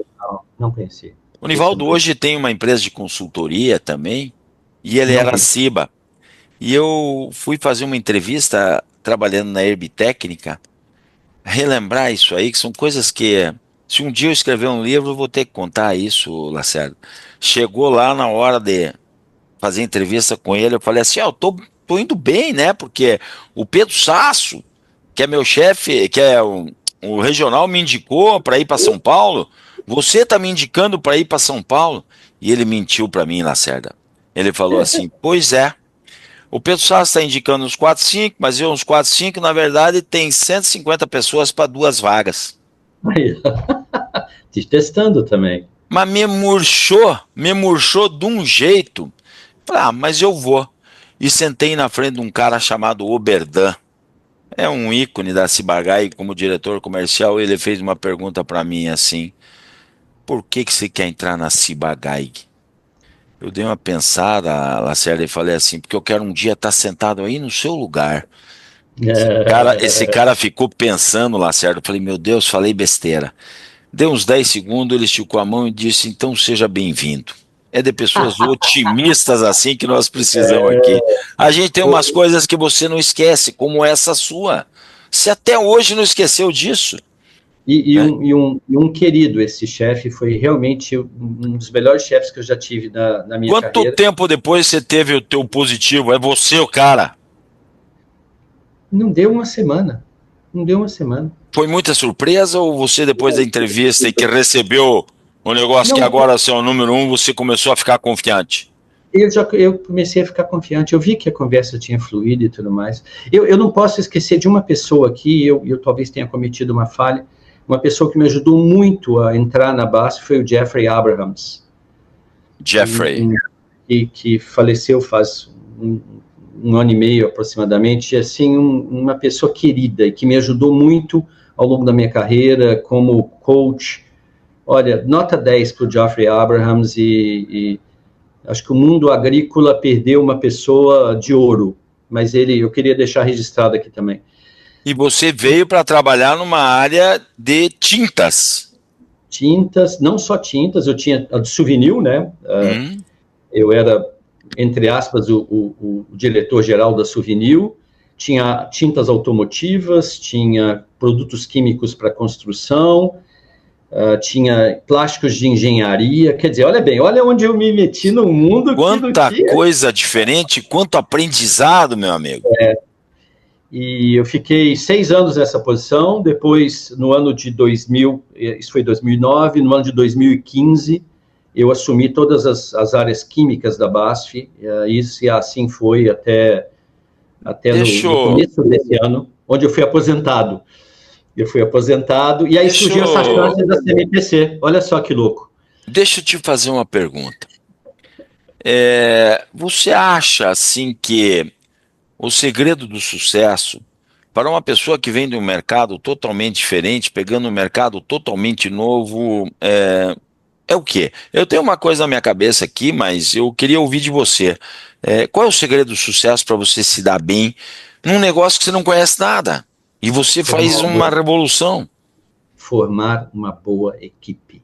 S3: Não conheci.
S2: O Nivaldo hoje tem uma empresa de consultoria também, e ele era Ciba. E eu fui fazer uma entrevista, trabalhando na Herbtécnica, relembrar isso aí, que são coisas que, se um dia eu escrever um livro, eu vou ter que contar isso, Lacerda. Chegou lá na hora de fazer entrevista com ele, eu falei assim, eu tô indo bem, né? Porque o Pedro Sasso, que é meu chefe, que é o regional, me indicou para ir para São Paulo. Você tá me indicando para ir para São Paulo? E ele mentiu para mim, Lacerda. Ele falou assim, pois é. O Pedro Sasso está indicando uns 4, 5, mas eu uns 4, 5, na verdade, tem 150 pessoas para 2 vagas.
S3: Aí, te testando também.
S2: Mas me murchou de um jeito. Falei, mas eu vou. E sentei na frente de um cara chamado Oberdan. É um ícone da Ciba-Geigy, como diretor comercial. Ele fez uma pergunta para mim assim: por que você quer entrar na Ciba-Geigy? Eu dei uma pensada, Lacerda, e falei assim: porque eu quero um dia estar sentado aí no seu lugar. Esse cara ficou pensando, Lacerda. Eu falei, meu Deus, falei besteira. Deu uns 10 segundos, ele esticou a mão e disse, então seja bem-vindo. É de pessoas otimistas assim que nós precisamos aqui. A gente tem umas coisas que você não esquece, como essa sua. Você até hoje não esqueceu disso.
S3: E
S2: Né?
S3: um querido, esse chefe, foi realmente um dos melhores chefes que eu já tive na minha
S2: Quanto
S3: carreira.
S2: tempo depois você teve o teu positivo? É você o cara?
S3: Não deu uma semana. Não deu uma semana.
S2: Foi muita surpresa ou você, depois da entrevista e que recebeu o negócio que
S3: Não,
S2: agora você é o número 1, você começou a ficar confiante?
S3: eu comecei a ficar confiante. Eu vi que a conversa tinha fluído e tudo mais. Eu não posso esquecer de uma pessoa aqui, eu talvez tenha cometido uma falha. Uma pessoa que me ajudou muito a entrar na BASF foi o Jeffrey Abrahams.
S2: Jeffrey.
S3: Que faleceu faz um ano e meio aproximadamente, e assim, uma pessoa querida e que me ajudou muito ao longo da minha carreira como coach. Olha, nota 10 para o Jeffrey Abrahams e acho que o mundo agrícola perdeu uma pessoa de ouro, mas eu queria deixar registrado aqui também.
S2: E você veio para trabalhar numa área de tintas.
S3: Tintas, não só tintas, eu tinha a de souvenir, né? Eu era, entre aspas, o diretor-geral da Souvenir, tinha tintas automotivas, tinha produtos químicos para construção, tinha plásticos de engenharia, quer dizer, olha bem, olha onde eu me meti no mundo.
S2: Quanta coisa diferente, quanto aprendizado, meu amigo.
S3: E eu fiquei 6 anos nessa posição, depois, no ano de 2000, isso foi 2009, no ano de 2015, eu assumi todas as áreas químicas da BASF, e assim foi até no começo desse ano, onde eu fui aposentado. E aí surgiu essa chance da CMPC, olha só que louco.
S2: Deixa eu te fazer uma pergunta. Você acha, assim, que o segredo do sucesso, para uma pessoa que vem de um mercado totalmente diferente, pegando um mercado totalmente novo, é o quê? Eu tenho uma coisa na minha cabeça aqui, mas eu queria ouvir de você. Qual é o segredo do sucesso para você se dar bem num negócio que você não conhece nada? E você faz uma revolução.
S3: Formar uma boa equipe.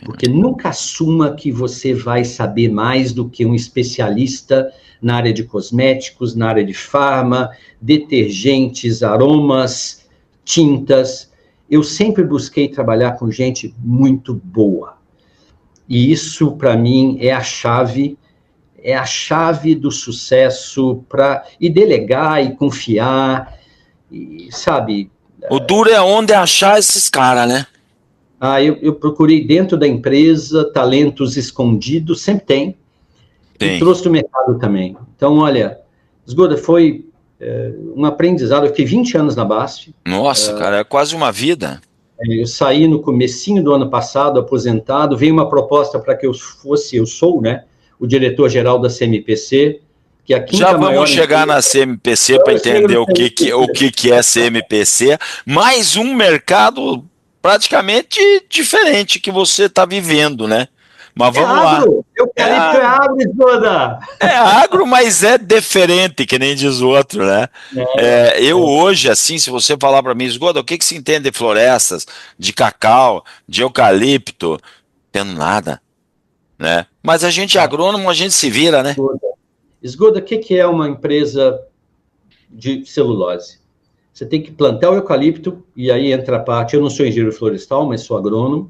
S3: Porque nunca assuma que você vai saber mais do que um especialista na área de cosméticos, na área de farma, detergentes, aromas, tintas. Eu sempre busquei trabalhar com gente muito boa. E isso, para mim, é a chave do sucesso e delegar e confiar, e, sabe?
S2: O duro é onde achar esses caras, né?
S3: Eu procurei dentro da empresa, talentos escondidos, sempre tem. E trouxe do mercado também. Então, olha, Zgoda, foi um aprendizado. Eu fiquei 20 anos na BASF.
S2: Nossa, cara, é quase uma vida.
S3: Eu saí no comecinho do ano passado, aposentado, veio uma proposta para que eu sou, né, o diretor-geral da CMPC, que é a quinta maior... Já
S2: vamos chegar na CMPC para entender o que é CMPC, mais um mercado praticamente diferente que você está vivendo, né? Mas vamos lá.
S3: Eucalipto é agro, Zgoda!
S2: É agro, mas é diferente, que nem diz o outro, né? Eu hoje, assim, se você falar para mim, Zgoda, o que se entende de florestas, de cacau, de eucalipto? Tendo nada, né? Mas a gente é agrônomo, a gente se vira, né?
S3: Zgoda, o que é uma empresa de celulose? você tem que plantar o eucalipto, e aí entra a parte, eu não sou engenheiro florestal, mas sou agrônomo,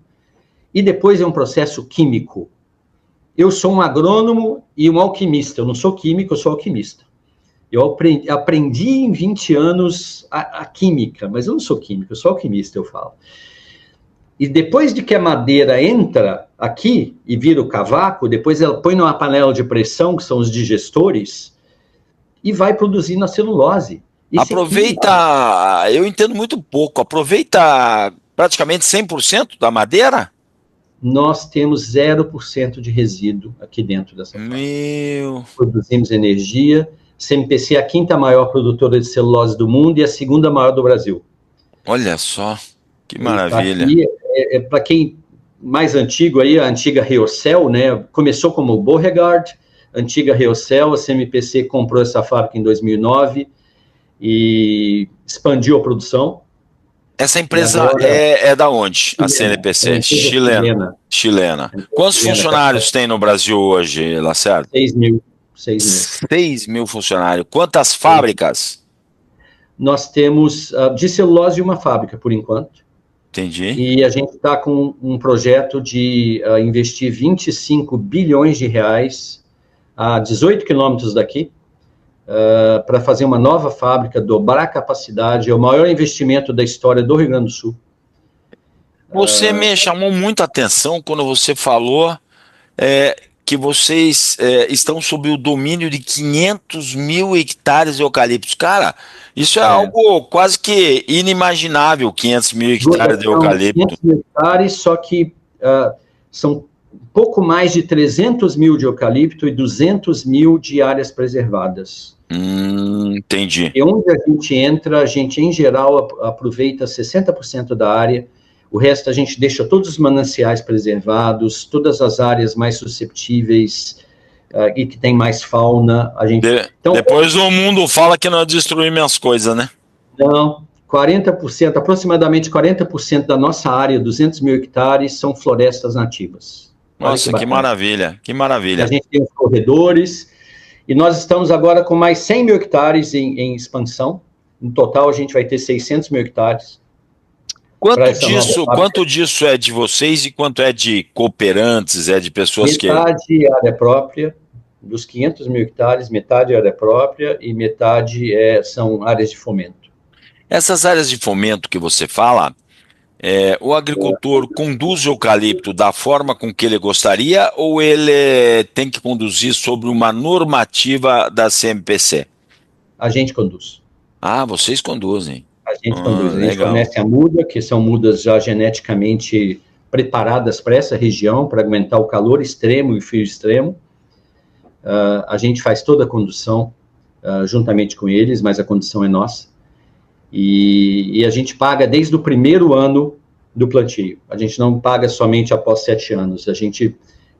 S3: e depois é um processo químico. Eu sou um agrônomo e um alquimista, eu não sou químico, eu sou alquimista. Eu aprendi em 20 anos a química, mas eu não sou químico, eu sou alquimista, eu falo. E depois de que a madeira entra aqui e vira o cavaco, depois ela põe numa panela de pressão, que são os digestores, e vai produzindo a celulose. Isso
S2: Aproveita, eu entendo muito pouco, aproveita praticamente 100% da madeira?
S3: Nós temos 0% de resíduo aqui dentro dessa fábrica. Produzimos energia. CMPC é a 5ª maior produtora de celulose do mundo e a 2ª maior do Brasil.
S2: Olha só, que maravilha.
S3: Para quem mais antigo aí, a antiga Reocel, né? Começou como Beauregard, antiga Reocel, a CMPC comprou essa fábrica em 2009 e expandiu a produção.
S2: Essa empresa agora, é da onde? A CMPC? Chilena. Quantos funcionários tem no Brasil hoje, Lacerda?
S3: 6 mil.
S2: 6 mil funcionários. Quantas fábricas?
S3: Nós temos de celulose uma fábrica, por enquanto.
S2: Entendi.
S3: E a gente está com um projeto de investir 25 bilhões de reais a 18 quilômetros daqui, para fazer uma nova fábrica, dobrar a capacidade, é o maior investimento da história do Rio Grande do Sul.
S2: Você me chamou muita atenção quando você falou que vocês estão sob o domínio de 500 mil hectares de eucaliptos. Cara, isso é algo quase que inimaginável, 500 mil hectares de eucalipto.
S3: 500 mil hectares, só que são pouco mais de 300 mil de eucalipto e 200 mil de áreas preservadas.
S2: Entendi.
S3: E onde a gente entra, a gente, em geral, aproveita 60% da área. O resto a gente deixa todos os mananciais preservados, todas as áreas mais susceptíveis e que tem mais fauna. A gente...
S2: Então, depois o mundo fala que nós destruímos as coisas, né?
S3: Não, 40%, aproximadamente 40% da nossa área, 200 mil hectares, são florestas nativas.
S2: Nossa, que maravilha, que maravilha.
S3: A gente tem os corredores, e nós estamos agora com mais 100 mil hectares em expansão. No total, a gente vai ter 600 mil hectares.
S2: Quanto disso é de vocês e quanto é de cooperantes, é de pessoas
S3: metade é área própria, dos 500 mil hectares, metade é área própria e metade são áreas de fomento.
S2: Essas áreas de fomento que você fala, o agricultor conduz o eucalipto da forma com que ele gostaria ou ele tem que conduzir sobre uma normativa da CMPC?
S3: A gente conduz.
S2: Ah, vocês conduzem.
S3: A gente conduz, a gente fornece a muda, que são mudas já geneticamente preparadas para essa região, para aguentar o calor extremo e o frio extremo. A gente faz toda a condução juntamente com eles, mas a condução é nossa. E a gente paga desde o primeiro ano do plantio. A gente não paga somente após 7 anos, a gente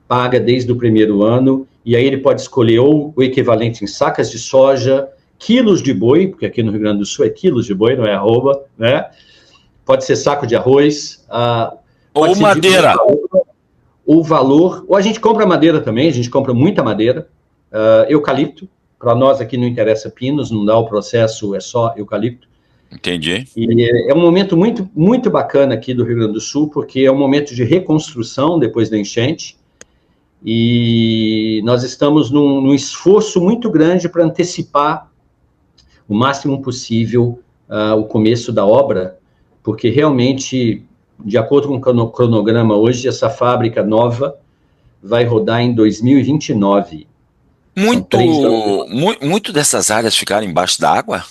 S3: paga desde o primeiro ano, e aí ele pode escolher ou o equivalente em sacas de soja, quilos de boi, porque aqui no Rio Grande do Sul é quilos de boi, não é arroba, né? Pode ser saco de arroz.
S2: Ou madeira.
S3: O valor, ou a gente compra madeira também, a gente compra muita madeira. Eucalipto, para nós aqui não interessa pinos, não dá o processo, é só eucalipto.
S2: Entendi.
S3: E é um momento muito, muito bacana aqui do Rio Grande do Sul, porque é um momento de reconstrução depois da enchente, e nós estamos num esforço muito grande para antecipar o máximo possível o começo da obra, porque realmente, de acordo com o cronograma hoje, essa fábrica nova vai rodar em 2029.
S2: Muito dessas áreas ficaram embaixo d'água?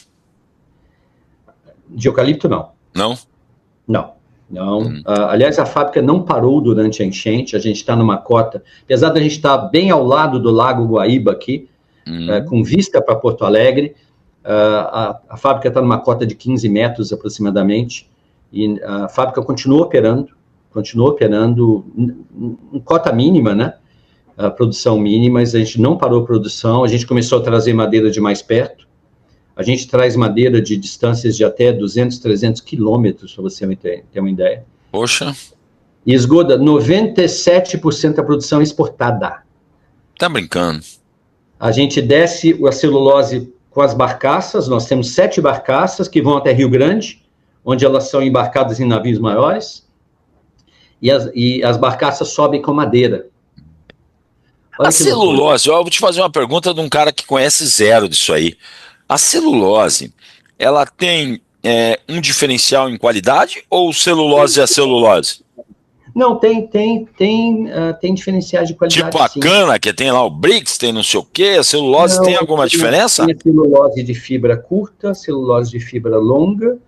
S3: De eucalipto, não.
S2: Não?
S3: Não. Aliás, a fábrica não parou durante a enchente, a gente está numa cota, apesar da gente estar bem ao lado do Lago Guaíba aqui, com vista para Porto Alegre, a fábrica está numa cota de 15 metros aproximadamente, e a fábrica continua operando em cota mínima, né? A produção mínima, mas a gente não parou a produção, a gente começou a trazer madeira de mais perto, a gente traz madeira de distâncias de até 200, 300 quilômetros, para você ter uma ideia.
S2: Poxa.
S3: E esgoda 97% da produção exportada.
S2: Tá brincando.
S3: A gente desce a celulose com as barcaças. Nós temos 7 barcaças que vão até Rio Grande, onde elas são embarcadas em navios maiores, e as barcaças sobem com madeira.
S2: A celulose, eu vou te fazer uma pergunta de um cara que conhece zero disso aí. A celulose, ela tem um diferencial em qualidade ou celulose é celulose?
S3: Não, tem diferenciais de qualidade.
S2: Tipo a cana, que tem lá o Brix, tem não sei o quê, a celulose tem alguma diferença?
S3: Tem celulose de fibra curta, celulose de fibra longa,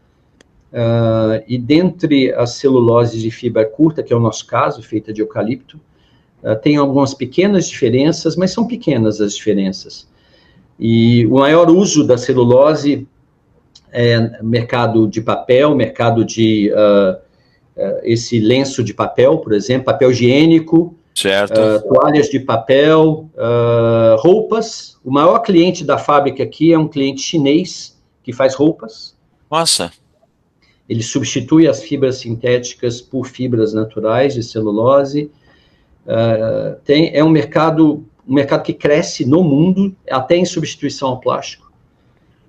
S3: e dentre as celuloses de fibra curta, que é o nosso caso, feita de eucalipto, tem algumas pequenas diferenças, mas são pequenas as diferenças. E o maior uso da celulose é mercado de papel, mercado de esse lenço de papel, por exemplo, papel higiênico, toalhas de papel, roupas. O maior cliente da fábrica aqui é um cliente chinês que faz roupas.
S2: Nossa!
S3: Ele substitui as fibras sintéticas por fibras naturais de celulose. É um mercado que cresce no mundo, até em substituição ao plástico.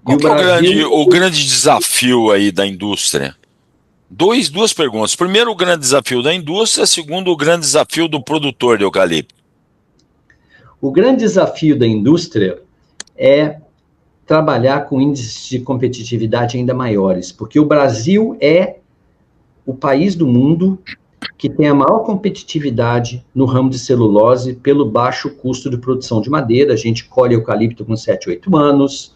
S2: Qual que é o grande desafio aí da indústria? Duas perguntas. Primeiro, o grande desafio da indústria. Segundo, o grande desafio do produtor de eucalipto.
S3: O grande desafio da indústria é trabalhar com índices de competitividade ainda maiores, porque o Brasil é o país do mundo que tem a maior competitividade no ramo de celulose pelo baixo custo de produção de madeira. A gente colhe eucalipto com 7, 8 anos,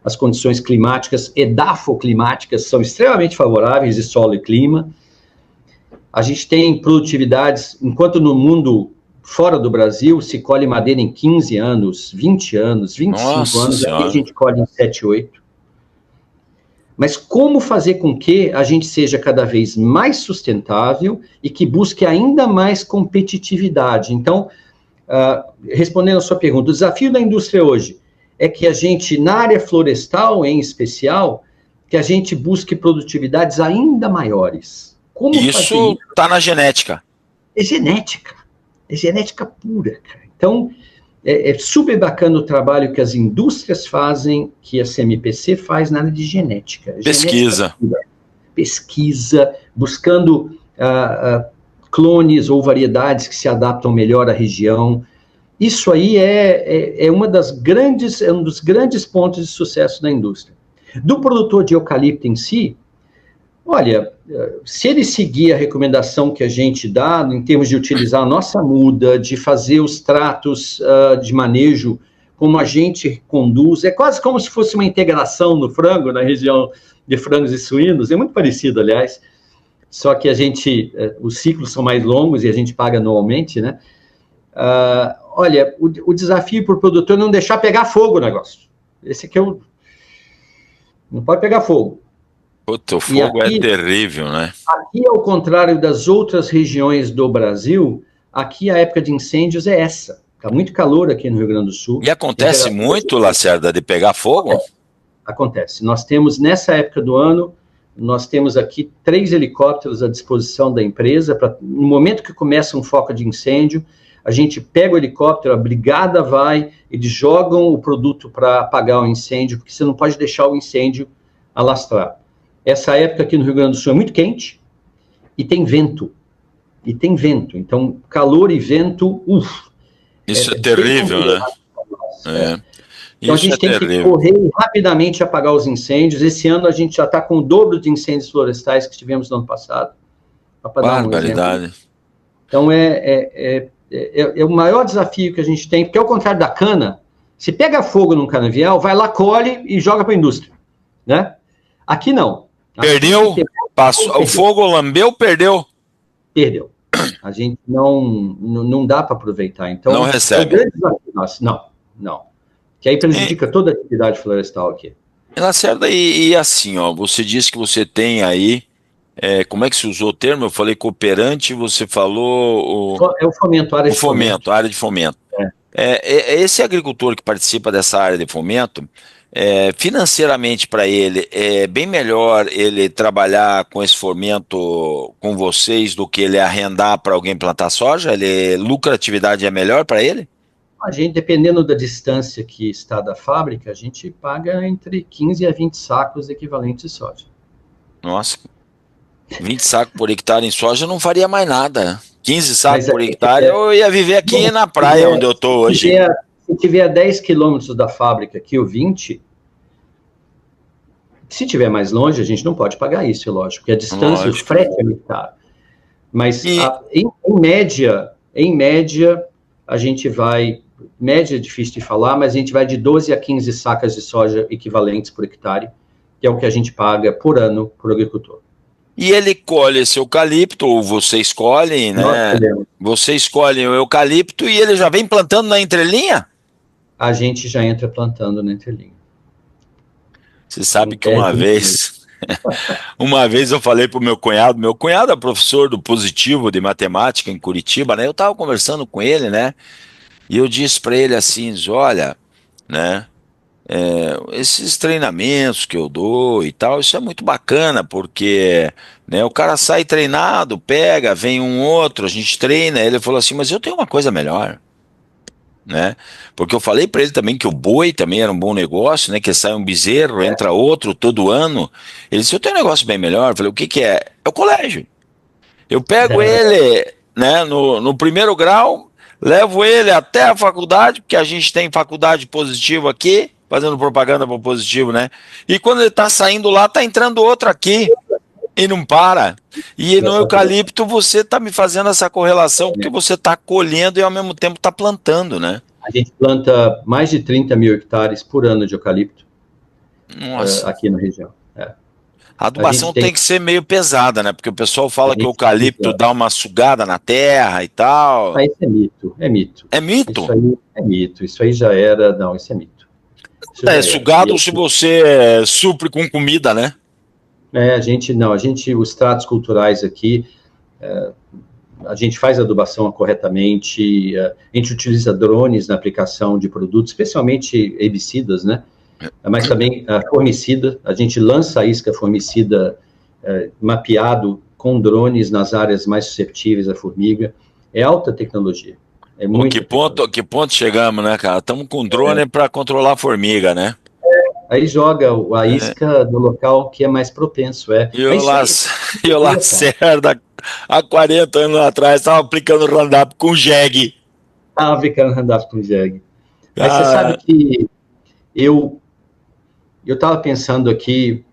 S3: as condições climáticas, edafoclimáticas, são extremamente favoráveis de solo e clima. A gente tem produtividades, enquanto no mundo fora do Brasil se colhe madeira em 15 anos, 20 anos, 25 anos, aqui a gente colhe em 7, 8. Mas como fazer com que a gente seja cada vez mais sustentável e que busque ainda mais competitividade? Então, respondendo a sua pergunta, o desafio da indústria hoje é que a gente, na área florestal em especial, que a gente busque produtividades ainda maiores. Como
S2: isso está na genética.
S3: É genética pura, cara. Então, é super bacana o trabalho que as indústrias fazem, que a CMPC faz na área de genética. Pesquisa, buscando clones ou variedades que se adaptam melhor à região. Isso aí é um dos grandes pontos de sucesso da indústria. Do produtor de eucalipto em si, olha, se ele seguir a recomendação que a gente dá, em termos de utilizar a nossa muda, de fazer os tratos de manejo como a gente conduz, é quase como se fosse uma integração no frango, na região de frangos e suínos, é muito parecido, aliás, só que os ciclos são mais longos e a gente paga anualmente, né? Olha, o desafio para o produtor é não deixar pegar fogo o negócio. Esse aqui não pode pegar fogo.
S2: Puta, o fogo aqui, é terrível, né?
S3: Aqui, ao contrário das outras regiões do Brasil, aqui a época de incêndios é essa. Está muito calor aqui no Rio Grande do Sul.
S2: E acontece muito, Lacerda, de pegar fogo?
S3: Acontece. Nós temos, nessa época do ano, nós temos aqui 3 helicópteros à disposição da empresa. No momento que começa um foco de incêndio, a gente pega o helicóptero, a brigada vai, eles jogam o produto para apagar o incêndio, porque você não pode deixar o incêndio alastrar. Essa época aqui no Rio Grande do Sul é muito quente e tem vento. Então, calor e vento,
S2: isso é terrível, né?
S3: Então, a gente tem que correr rapidamente apagar os incêndios. Esse ano a gente já está com o dobro de incêndios florestais que tivemos no ano passado.
S2: Barbaridade.
S3: Então, é o maior desafio que a gente tem, porque ao contrário da cana, se pega fogo num canavial, vai lá, colhe e joga para a indústria, né? Aqui não.
S2: Perdeu, passou, o fogo lambeu, perdeu.
S3: Perdeu. A gente não dá para aproveitar. Então,
S2: não recebe.
S3: Não. Que aí prejudica toda a atividade florestal aqui.
S2: Lacerda, e assim, ó, você disse que você tem aí, como é que se usou o termo? Eu falei cooperante, você falou...
S3: É o fomento, a área de fomento.
S2: A área de fomento. Esse agricultor que participa dessa área de fomento, financeiramente para ele, é bem melhor ele trabalhar com esse fomento com vocês do que ele arrendar para alguém plantar soja? Lucratividade é melhor para ele?
S3: A gente, dependendo da distância que está da fábrica, a gente paga entre 15 a 20 sacos equivalentes de soja.
S2: Nossa, 20 sacos por hectare em soja não faria mais nada. 15 sacos
S3: Mas
S2: por hectare eu ia viver aqui na praia onde eu estou hoje.
S3: Se tiver a 10 quilômetros da fábrica aqui, ou 20, se tiver mais longe, a gente não pode pagar isso, é lógico, porque a distância, o frete é muito caro. Mas, em média, a gente vai... Média é difícil de falar, mas a gente vai de 12 a 15 sacas de soja equivalentes por hectare, que é o que a gente paga por ano por agricultor.
S2: E ele colhe esse eucalipto, ou você escolhe, né? Você escolhe o eucalipto e ele já vem plantando na entrelinha?
S3: A gente já entra plantando na entrelinha.
S2: Você sabe que uma vez eu falei pro meu cunhado é professor do Positivo de matemática em Curitiba, né? Eu tava conversando com ele, né? E eu disse para ele assim, olha, né? Esses treinamentos que eu dou e tal, isso é muito bacana, porque, né, o cara sai treinado, pega, vem um outro, a gente treina. Ele falou assim, mas eu tenho uma coisa melhor, né? Porque eu falei para ele também que o boi também era um bom negócio, né? Que sai um bezerro, entra outro todo ano. Ele disse, eu tenho um negócio bem melhor. Eu falei, o que que é? É o colégio. Eu pego ele, né, no primeiro grau, levo ele até a faculdade, porque a gente tem faculdade positiva aqui, fazendo propaganda para o Positivo, né? E quando ele está saindo lá, está entrando outro aqui e não para. E no eucalipto você está me fazendo essa correlação, porque você está colhendo e ao mesmo tempo está plantando, né?
S3: A gente planta mais de 30 mil hectares por ano de eucalipto.
S2: Nossa.
S3: Aqui na região.
S2: A adubação tem que ser meio pesada, né? Porque o pessoal fala que o eucalipto dá uma sugada na terra e tal.
S3: Isso é mito, é mito.
S2: É mito?
S3: Isso aí é mito, isso aí já era, não, isso é mito.
S2: Sugado se você supre com comida, né?
S3: Os tratos culturais aqui, a gente faz a adubação corretamente, a gente utiliza drones na aplicação de produtos, especialmente herbicidas, né? Mas também formicida, a gente lança a isca formicida mapeado com drones nas áreas mais susceptíveis à formiga. É alta tecnologia.
S2: Que ponto chegamos, né, cara? Estamos com drone para controlar a formiga, né?
S3: Aí joga a isca do local que é mais propenso.
S2: E o Lacerda, há 40 anos atrás, estava aplicando Roundup com jegue.
S3: Estava aplicando Roundup com jegue. Mas você sabe que eu estava pensando aqui,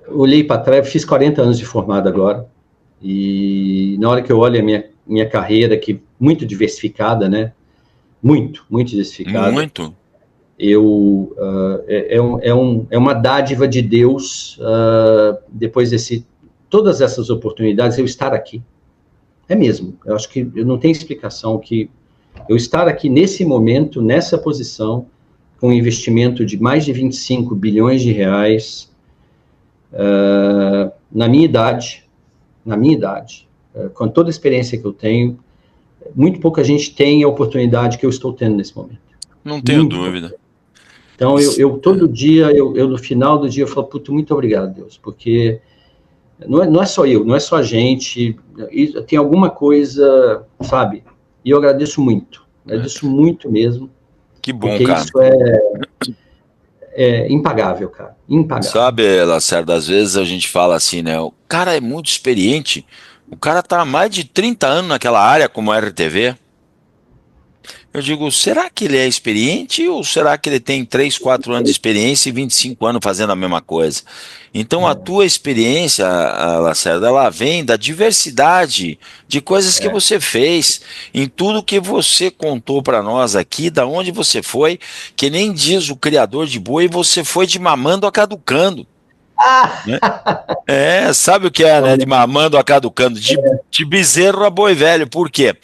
S3: olhei para trás, eu fiz 40 anos de formado agora, e na hora que eu olho a minha carreira, que muito diversificada, né? Muito diversificada.
S2: Muito.
S3: É uma dádiva de Deus, depois todas essas oportunidades, eu estar aqui. É mesmo. Eu acho que eu não tenho explicação que eu estar aqui nesse momento, nessa posição, com um investimento de mais de 25 bilhões de reais, na minha idade, com toda a experiência que eu tenho, muito pouca gente tem a oportunidade que eu estou tendo nesse momento.
S2: Não tenho dúvida.
S3: Então, eu todo dia, no final do dia, eu falo, puto, muito obrigado, Deus, porque não é só eu, não é só a gente, tem alguma coisa, sabe? E eu agradeço muito mesmo.
S2: Que bom,
S3: porque
S2: cara.
S3: Isso é impagável, cara, impagável.
S2: Sabe, Lacerda, às vezes a gente fala assim, né? O cara é muito experiente, o cara tá há mais de 30 anos naquela área como a RTV. Eu digo, será que ele é experiente ou será que ele tem 3, 4 anos de experiência e 25 anos fazendo a mesma coisa? Então a tua experiência, Lacerda, ela vem da diversidade de coisas que você fez, em tudo que você contou para nós aqui, da onde você foi, que nem diz o criador de boi, você foi de mamando a caducando. Né? Sabe o que é, né? De mamando a caducando, de bezerro a boi velho. Por quê?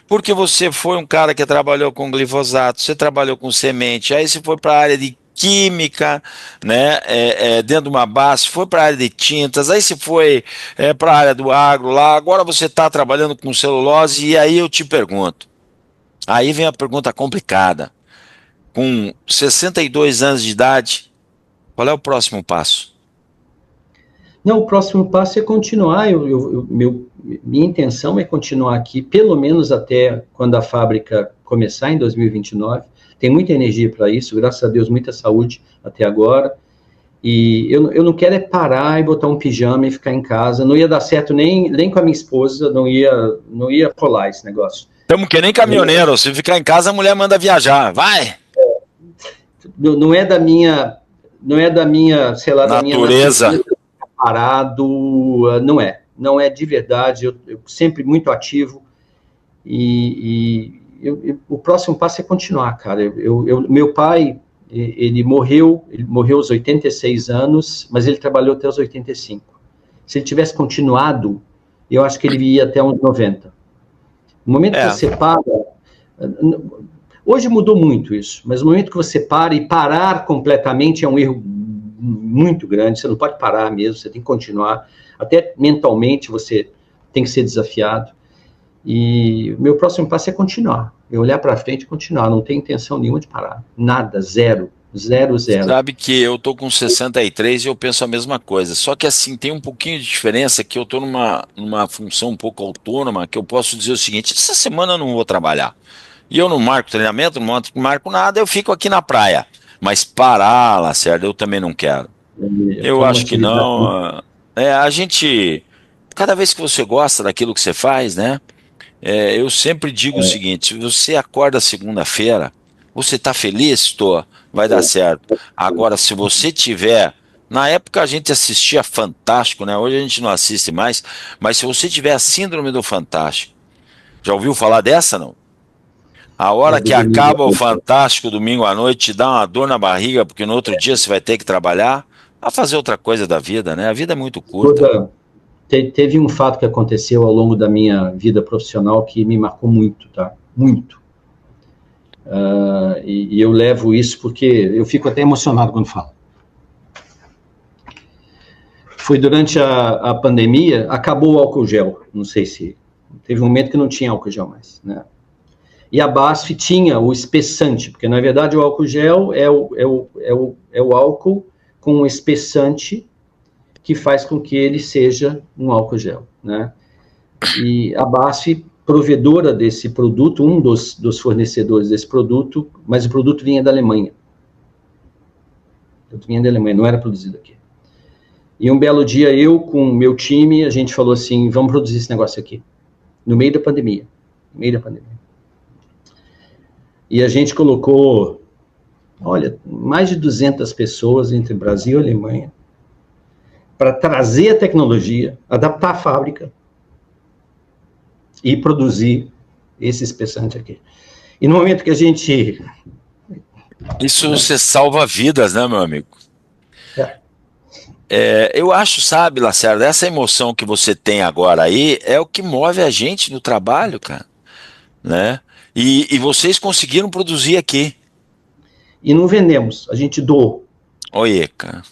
S2: Porque você foi um cara que trabalhou com glifosato, você trabalhou com semente, aí você foi para a área de química, né? Dentro de uma base, foi para a área de tintas, aí você foi para a área do agro lá, agora você está trabalhando com celulose, e aí eu te pergunto, aí vem a pergunta complicada, com 62 anos de idade, qual é o próximo passo?
S3: Não, o próximo passo é continuar. minha intenção é continuar aqui, pelo menos até quando a fábrica começar em 2029. Tem muita energia para isso, graças a Deus, muita saúde até agora. E eu não quero é parar e botar um pijama e ficar em casa. Não ia dar certo nem com a minha esposa, não ia colar esse negócio.
S2: Estamos que nem caminhoneiro, se ficar em casa a mulher manda viajar, vai!
S3: Não é da minha, sei lá, da minha
S2: natureza
S3: parado, não é de verdade. Eu sempre muito ativo o próximo passo é continuar, cara. Meu pai, ele morreu aos 86 anos, mas ele trabalhou até os 85. Se ele tivesse continuado, eu acho que ele ia até uns 90. No momento que você para, hoje mudou muito isso, mas no momento que você para, e parar completamente é um erro muito grande. Você não pode parar mesmo, você tem que continuar. Até mentalmente você tem que ser desafiado. E o meu próximo passo é continuar. É olhar para frente e continuar. Não tenho intenção nenhuma de parar. Nada, zero.
S2: Sabe que eu tô com 63 e eu penso a mesma coisa. Só que assim, tem um pouquinho de diferença que eu tô numa função um pouco autônoma, que eu posso dizer o seguinte: essa semana eu não vou trabalhar. E eu não marco treinamento, não marco nada, eu fico aqui na praia. Mas parar, Lacerda, eu também não quero. Eu acho que não. A gente, cada vez que você gosta daquilo que você faz, né? Eu sempre digo o seguinte: se você acorda segunda-feira, você está feliz? Estou, vai dar certo. Agora, se você tiver, na época a gente assistia Fantástico, né? Hoje a gente não assiste mais, mas se você tiver a síndrome do Fantástico, já ouviu falar dessa, não? A hora que acaba o Fantástico domingo à noite, te dá uma dor na barriga, porque no outro dia você vai ter que trabalhar, a fazer outra coisa da vida, né? A vida é muito curta.
S3: Teve um fato que aconteceu ao longo da minha vida profissional que me marcou muito, tá? Muito. E eu levo isso porque eu fico até emocionado quando falo. Foi durante a pandemia, acabou o álcool gel. Não sei se... Teve um momento que não tinha álcool gel mais, né? E a BASF tinha o espessante, porque na verdade o álcool gel é o álcool com um espessante que faz com que ele seja um álcool gel, né? E a BASF, provedora desse produto, um dos fornecedores desse produto, mas o produto vinha da Alemanha. Não era produzido aqui. E um belo dia, eu com o meu time, a gente falou assim: vamos produzir esse negócio aqui, no meio da pandemia. E a gente colocou, olha, mais de 200 pessoas entre Brasil e Alemanha, para trazer a tecnologia, adaptar a fábrica e produzir esse espessante aqui. E no momento que a gente...
S2: Isso você salva vidas, né, meu amigo? Eu acho, sabe, Lacerda, essa emoção que você tem agora aí é o que move a gente no trabalho, cara, né? E vocês conseguiram produzir aqui.
S3: E não vendemos, a gente doou.
S2: Olha, cara.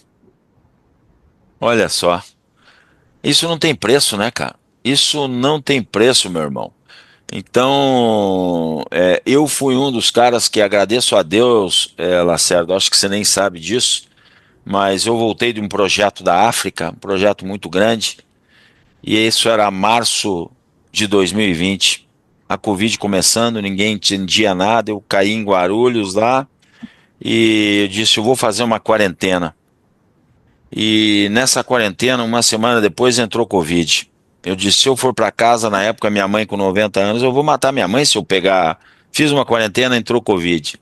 S2: Olha só. Isso não tem preço, né, cara? Isso não tem preço, meu irmão. Então, eu fui um dos caras que agradeço a Deus, Lacerda, acho que você nem sabe disso, mas eu voltei de um projeto da África, um projeto muito grande, e isso era março de 2020. A Covid começando, ninguém entendia nada, eu caí em Guarulhos lá, e eu disse: eu vou fazer uma quarentena. E nessa quarentena, uma semana depois, entrou Covid. Eu disse: se eu for para casa, na época minha mãe com 90 anos, eu vou matar minha mãe se eu pegar. Fiz uma quarentena, entrou Covid.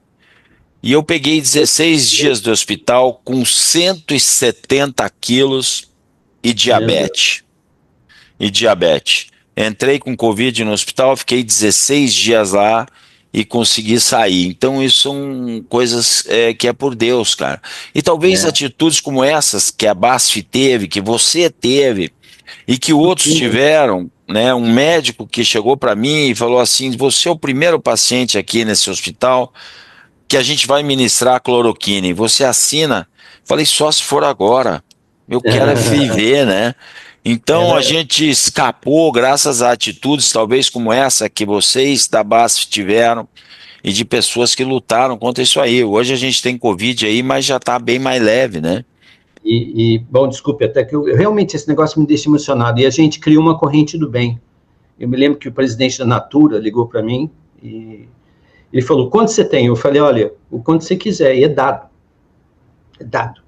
S2: E eu peguei 16 dias do hospital com 170 quilos e diabetes. Entrei com Covid no hospital, fiquei 16 dias lá e consegui sair. Então isso são coisas que é por Deus, cara. E talvez atitudes como essas que a BASF teve, que você teve e que outros tiveram, né? Um médico que chegou para mim e falou assim: você é o primeiro paciente aqui nesse hospital que a gente vai ministrar cloroquina. E você assina? Falei: só se for agora. Eu quero viver, né? Então a gente escapou graças a atitudes talvez como essa que vocês da BASF tiveram e de pessoas que lutaram contra isso aí. Hoje a gente tem Covid aí, mas já está bem mais leve, né?
S3: Bom, desculpe, até que realmente esse negócio me deixa emocionado. E a gente criou uma corrente do bem. Eu me lembro que o presidente da Natura ligou para mim e ele falou, quanto você tem? Eu falei, olha, o quanto você quiser, e é dado. É dado.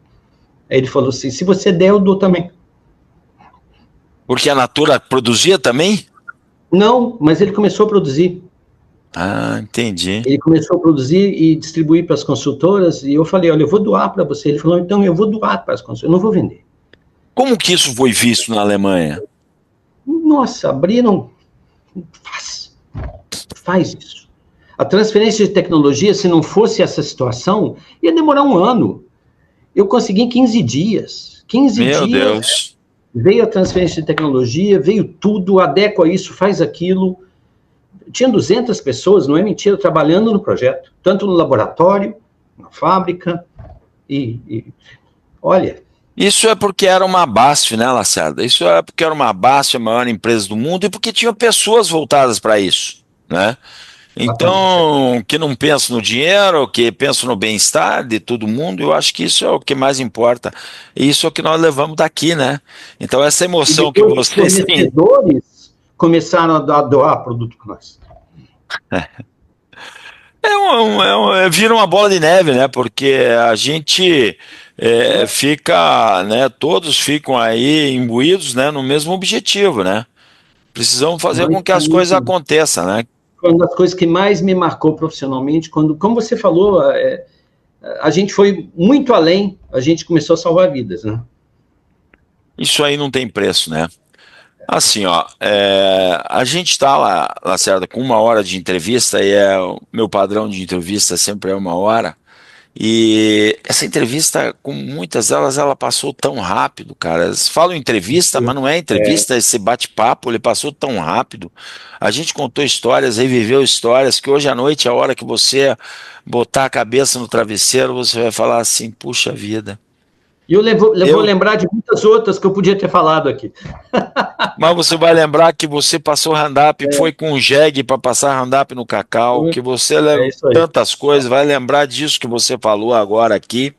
S3: Aí ele falou assim, se você der, eu dou também.
S2: Porque a Natura produzia também?
S3: Não, mas ele começou a produzir.
S2: Ah, entendi.
S3: Ele começou a produzir e distribuir para as consultoras, e eu falei, olha, eu vou doar para você. Ele falou, então eu vou doar para as consultoras, eu não vou vender.
S2: Como que isso foi visto na Alemanha?
S3: Nossa, abriram... Faz isso. A transferência de tecnologia, se não fosse essa situação, ia demorar 1 ano. Eu consegui em 15 dias. 15
S2: Meu
S3: dias.
S2: Deus.
S3: Veio a transferência de tecnologia, veio tudo, adequa isso, faz aquilo. Tinha 200 pessoas, não é mentira, trabalhando no projeto, tanto no laboratório, na fábrica, olha...
S2: Isso é porque era uma BASF, né, Lacerda? Isso é porque era uma BASF, a maior empresa do mundo, e porque tinha pessoas voltadas para isso, né? Então, que não pensam no dinheiro, que pensam no bem-estar de todo mundo, eu acho que isso é o que mais importa. E isso é o que nós levamos daqui, né? Então, essa emoção que vocês
S3: têm... Os
S2: têm...
S3: fornecedores começaram a doar produto para nós.
S2: Vira uma bola de neve, né? Porque a gente fica, né? Todos ficam aí imbuídos, né? No mesmo objetivo, né? Precisamos fazer com que as coisas aconteçam, né?
S3: Uma das coisas que mais me marcou profissionalmente, como você falou, a gente foi muito além, a gente começou a salvar vidas, né?
S2: Isso aí não tem preço, né? Assim, ó, a gente está lá, Lacerda, com 1 hora de entrevista, e o meu padrão de entrevista sempre é 1 hora, e essa entrevista, com muitas delas, ela passou tão rápido, cara. Eles falam entrevista, mas não é entrevista, esse bate-papo, ele passou tão rápido. A gente contou histórias, reviveu histórias, que hoje à noite, a hora que você botar a cabeça no travesseiro, você vai falar assim, puxa vida.
S3: E eu vou lembrar de muitas outras que eu podia ter falado aqui.
S2: Mas você vai lembrar que você passou Roundup, foi com o jegue para passar Roundup no cacau, que você lembra tantas coisas, vai lembrar disso que você falou agora aqui.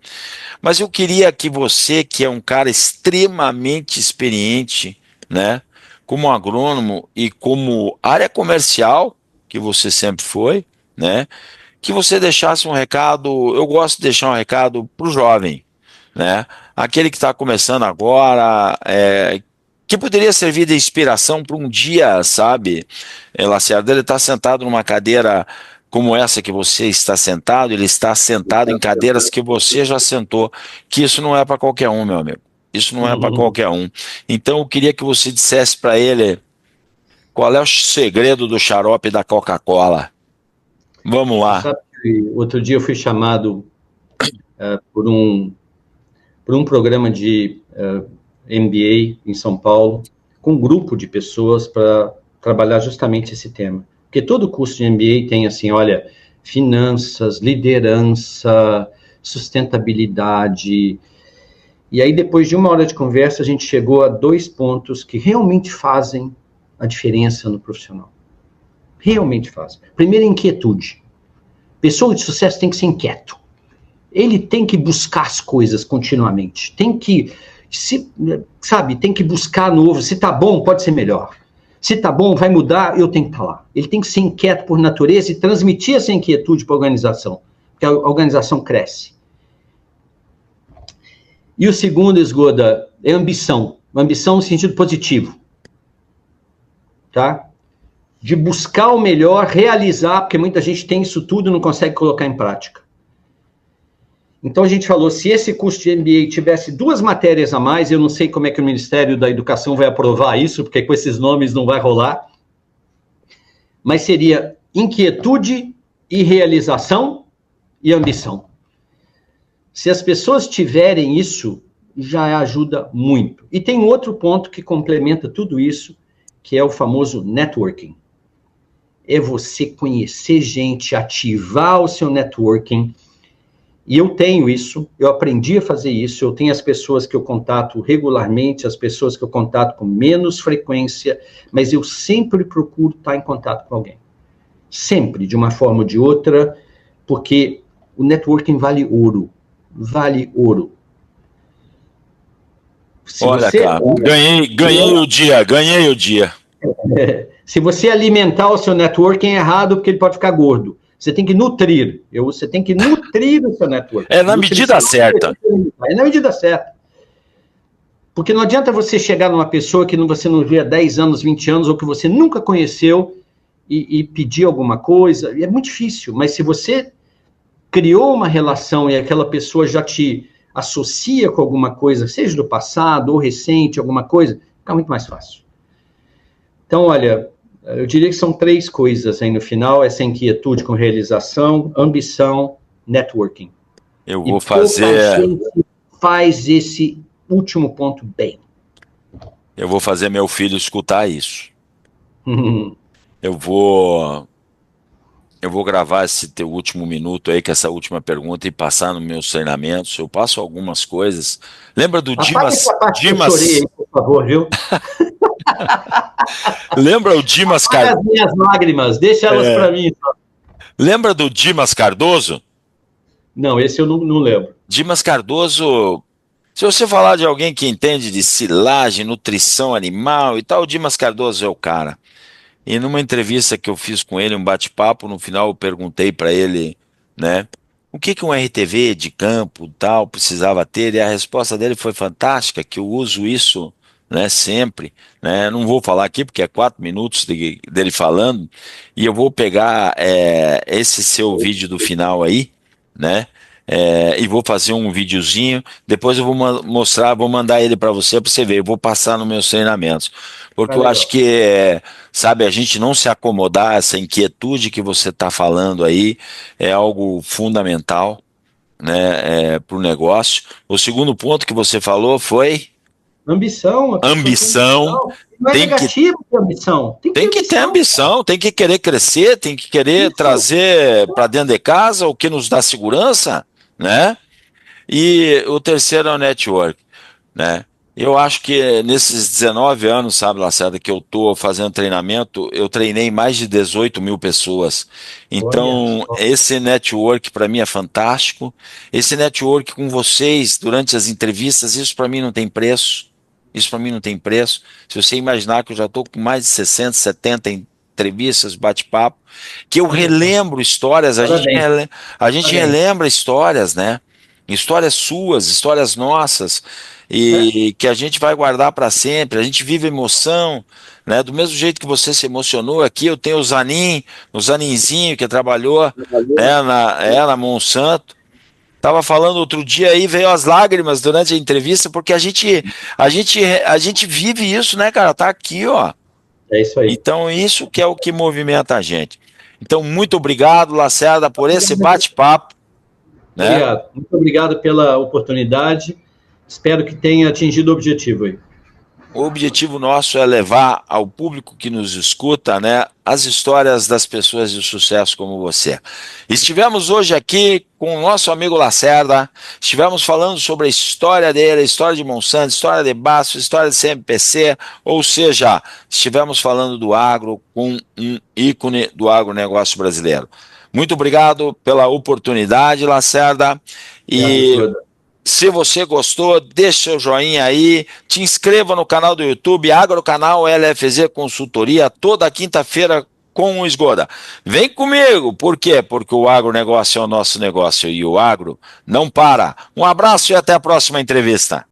S2: Mas eu queria que você, que é um cara extremamente experiente, né, como agrônomo e como área comercial, que você sempre foi, né, que você deixasse um recado. Eu gosto de deixar um recado para o jovem, né, aquele que está começando agora, que poderia servir de inspiração para um dia, sabe, Lacerda, ele está sentado numa cadeira como essa que você está sentado, ele está sentado em cadeiras que você já sentou, que isso não é para qualquer um, meu amigo, isso não é para qualquer um. Então eu queria que você dissesse para ele qual é o segredo do xarope da Coca-Cola. Vamos lá.
S3: Sabe que outro dia eu fui chamado por um programa de MBA em São Paulo, com um grupo de pessoas para trabalhar justamente esse tema. Porque todo curso de MBA tem assim, olha, finanças, liderança, sustentabilidade. E aí, depois de 1 hora de conversa, a gente chegou a 2 pontos que realmente fazem a diferença no profissional. Realmente fazem. Primeiro, inquietude. Pessoa de sucesso tem que ser inquieto. Ele tem que buscar as coisas continuamente. Tem que, tem que buscar novo. Se tá bom, pode ser melhor. Se tá bom, vai mudar, eu tenho que estar lá. Ele tem que ser inquieto por natureza e transmitir essa inquietude para a organização, porque a organização cresce. E o segundo, Esgoda, é ambição. Ambição no sentido positivo. Tá? De buscar o melhor, realizar, porque muita gente tem isso tudo e não consegue colocar em prática. Então a gente falou, se esse curso de MBA tivesse 2 matérias a mais, eu não sei como é que o Ministério da Educação vai aprovar isso, porque com esses nomes não vai rolar, mas seria inquietude e realização e ambição. Se as pessoas tiverem isso, já ajuda muito. E tem outro ponto que complementa tudo isso, que é o famoso networking. É você conhecer gente, ativar o seu networking. E eu tenho isso, eu aprendi a fazer isso, eu tenho as pessoas que eu contato regularmente, as pessoas que eu contato com menos frequência, mas eu sempre procuro estar em contato com alguém. Sempre, de uma forma ou de outra, porque o networking vale ouro. Vale ouro. Se
S2: Olha,
S3: você,
S2: cara, ganhei o dia, ganhei o dia.
S3: se você alimentar o seu networking é errado, porque ele pode ficar gordo. Você tem que nutrir. Você tem que nutrir o seu network.
S2: É na medida certa.
S3: É na medida certa. Porque não adianta você chegar numa pessoa que você não vê há 10 anos, 20 anos, ou que você nunca conheceu e pedir alguma coisa. É muito difícil, mas se você criou uma relação e aquela pessoa já te associa com alguma coisa, seja do passado ou recente, alguma coisa, fica muito mais fácil. Então, olha, eu diria que são 3 coisas aí no final: essa inquietude com realização, ambição, networking.
S2: Eu vou fazer...
S3: Pouca gente faz esse último ponto bem.
S2: Eu vou fazer meu filho escutar isso. Eu vou gravar esse teu último minuto aí, com essa última pergunta, e passar nos meus treinamentos. Eu passo algumas coisas. Lembra do Dimas?
S3: Eu chorei aí, por favor, viu?
S2: Lembra o Dimas Cardoso?
S3: As minhas lágrimas, deixa elas para mim.
S2: Lembra do Dimas Cardoso?
S3: Não, esse eu não lembro.
S2: Dimas Cardoso, se você falar de alguém que entende de silagem, nutrição animal e tal, o Dimas Cardoso é o cara. E numa entrevista que eu fiz com ele, um bate-papo, no final eu perguntei para ele, né, o que um RTV de campo tal precisava ter, e a resposta dele foi fantástica, que eu uso isso, né, sempre, né, não vou falar aqui porque é 4 minutos dele falando, e eu vou pegar esse seu vídeo do final aí, né, e vou fazer um videozinho, depois eu vou mostrar, vou mandar ele para você ver, eu vou passar nos meus treinamentos, porque eu acho que, sabe, a gente não se acomodar, essa inquietude que você está falando aí, é algo fundamental, né, para o negócio. O segundo ponto que você falou foi...
S3: Ambição.
S2: Ambição.
S3: Não é negativo ter ambição.
S2: Tem que ter ambição, tem que querer crescer, tem que querer trazer para dentro de casa o que nos dá segurança, né? E o terceiro é o network, né? Eu acho que nesses 19 anos, sabe, Lacerda, que eu estou fazendo treinamento, eu treinei mais de 18 mil pessoas. Então, esse network para mim é fantástico. Esse network com vocês durante as entrevistas, isso para mim não tem preço. Isso para mim não tem preço. Se você imaginar que eu já estou com mais de 60, 70 entrevistas, bate-papo, que eu relembro histórias, a gente relembra histórias, né? Histórias suas, histórias nossas, e que a gente vai guardar para sempre. A gente vive emoção, né? Do mesmo jeito que você se emocionou aqui, eu tenho o Zaninzinho que trabalhou, né, na Monsanto. Tava falando outro dia aí, veio as lágrimas durante a entrevista, porque a gente vive isso, né, cara? Tá aqui, ó.
S3: É isso aí.
S2: Então, isso que é o que movimenta a gente. Então, muito obrigado, Lacerda, por esse bate-papo. Né?
S3: Obrigado. Muito obrigado pela oportunidade. Espero que tenha atingido o objetivo aí.
S2: O objetivo nosso é levar ao público que nos escuta, né, as histórias das pessoas de sucesso como você. Estivemos hoje aqui com o nosso amigo Lacerda, estivemos falando sobre a história dele, a história de Monsanto, a história de Basf, a história de CMPC, ou seja, estivemos falando do agro com um ícone do agronegócio brasileiro. Muito obrigado pela oportunidade, Lacerda, e... se você gostou, deixa seu joinha aí, te inscreva no canal do YouTube, Agrocanal LFZ Consultoria, toda quinta-feira com o Esgoda. Vem comigo, por quê? Porque o agronegócio é o nosso negócio e o agro não para. Um abraço e até a próxima entrevista.